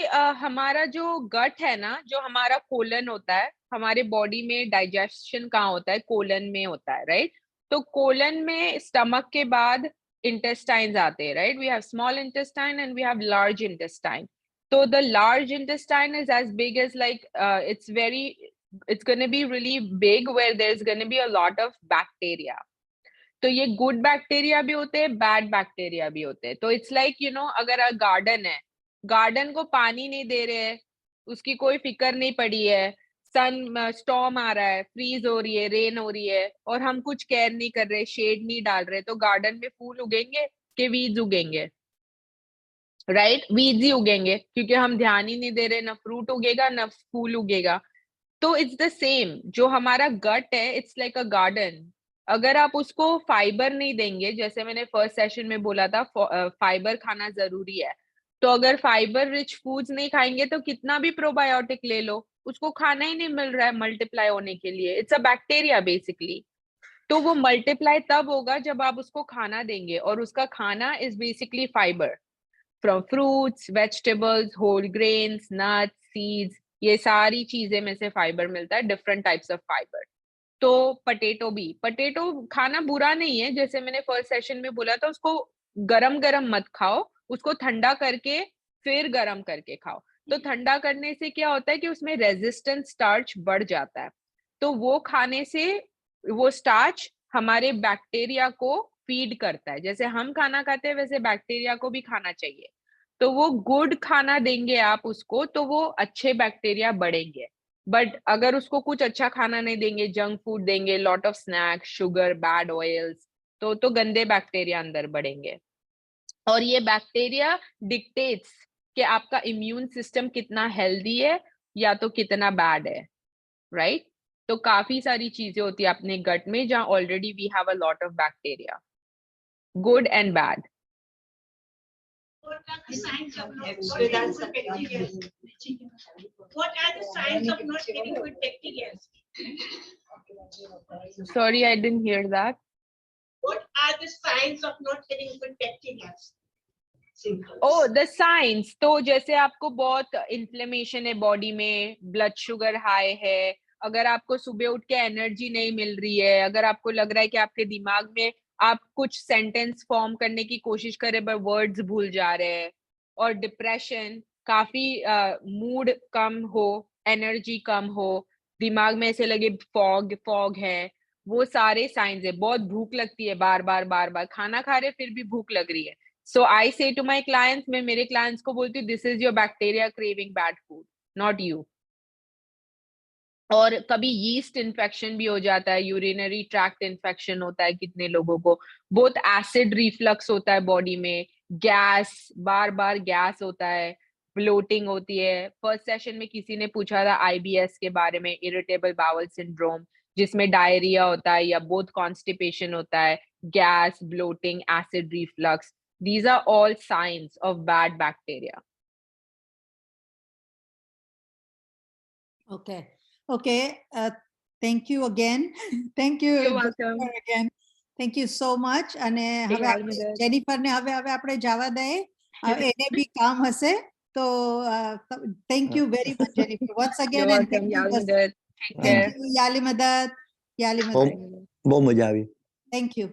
हमारा जो गट है ना, जो हमारा colon होता है, हमारे body में डाइजेशन कहाँ होता है? कोलन में होता है, राइट? तो कोलन में स्टमक के बाद इंटेस्टाइन्स आते हैं, राइट? We have small intestine and we have large intestine. So the large intestine is as big as like it's going to be really big where there's going to be a lot of bacteria. तो ये good bacteria भी होते हैं, bad bacteria भी होते हैं। तो it's like you know, अगर गार्डन है, गार्डन को पानी नहीं दे रहे हैं, उसकी कोई फिक्र नहीं पड़ी है, सन स्टॉर्म आ रहा है, फ्रीज हो रही है, रेन हो रही है, और हम कुछ केयर नहीं कर रहे, शेड नहीं डाल रहे, तो गार्डन में फूल उगेंगे कि वीड्स उगेंगे? राइट, वीड्स ही उगेंगे क्योंकि हम ध्यान ही नहीं दे रहे, ना फ्रूट उगेगा ना फूल उगेगा। तो इट्स द सेम, जो हमारा गट है इट्स लाइक अ गार्डन। अगर आप उसको फाइबर नहीं देंगे, जैसे मैंने फर्स्ट सेशन में बोला था फाइबर खाना जरूरी है, तो अगर फाइबर रिच फूड्स नहीं खाएंगे तो कितना भी प्रोबायोटिक ले लो, उसको खाना ही नहीं मिल रहा है मल्टीप्लाई होने के लिए। It's a bacteria basically. तो वो मल्टीप्लाई तब होगा जब आप उसको खाना देंगे, और उसका खाना is basically fibre from fruits, vegetables, whole grains, nuts, seeds, ये सारी चीजें में से फाइबर मिलता है, डिफरेंट टाइप्स ऑफ फाइबर। तो पटेटो खाना बुरा नहीं है, जैसे मैंने फर्स्ट सेशन में बोला था, उसको गरम गरम मत खाओ, उसको ठंडा करके फिर गरम करके खाओ। तो ठंडा करने से क्या होता है कि उसमें रेजिस्टेंस स्टार्च बढ़ जाता है, तो वो खाने से वो स्टार्च हमारे बैक्टीरिया को फीड करता है। जैसे हम खाना खाते हैं वैसे बैक्टीरिया को भी खाना चाहिए। तो वो गुड खाना देंगे आप उसको, तो वो अच्छे बैक्टीरिया बढ़ेंगे। बट अगर उसको कुछ अच्छा खाना नहीं देंगे, जंक फूड देंगे, lot of snacks, sugar, bad oils, तो गंदे बैक्टीरिया अंदर बढ़ेंगे। और ये बैक्टीरिया डिक्टेट्स कि आपका इम्यून सिस्टम कितना हेल्दी है या तो कितना बैड है, राइट? तो काफी सारी चीजें होती है अपने गट में जहाँ already we have a lot of bacteria, good and bad. What are the signs of not getting good bacteria? What are the signs of not getting good bacteria? Sorry, I didn't hear that. What are the signs of not getting good bacteria? Oh, the signs. तो जैसे आपको बहुत inflammation है body में, blood sugar high है, अगर आपको सुबह उठ के एनर्जी नहीं मिल रही है, अगर आपको लग रहा है कि आपके दिमाग में आप कुछ सेंटेंस फॉर्म करने की कोशिश कर रहे पर वर्ड्स भूल जा रहे हैं, और डिप्रेशन, काफी मूड कम हो, एनर्जी कम हो, दिमाग में ऐसे लगे फॉग है, वो सारे साइंस है। बहुत भूख लगती है, बार बार खाना खा रहे फिर भी भूख लग रही है। सो आई से टू माई क्लाइंट्स, मैं मेरे क्लाइंट्स को बोलती हूँ, this is your bacteria craving bad food, not you. और कभी यीस्ट इन्फेक्शन भी हो जाता है, यूरिनरी ट्रैक्ट इन्फेक्शन होता है कितने लोगों को, बहुत एसिड रिफ्लक्स होता है बॉडी में, गैस, बार गैस होता है, ब्लोटिंग होती है। फर्स्ट सेशन में किसी ने पूछा था IBS के बारे में, इरिटेबल बाउल सिंड्रोम, जिसमें डायरिया होता है या बहुत कॉन्स्टिपेशन होता है, gas, bloating, acid reflux, these are all signs of bad bacteria. Okay. Thank you again. Thank you. You're welcome. Again. Thank you so much. અને હવે જેનિફર ને હવે આપણે જવા દઈએ, એને બી કામ હશે, તો thank you very much Jennifer once again. You're welcome. Take care. Thank you, Yali Madad. Yali Madad. બહુ મજા આવી. Thank you.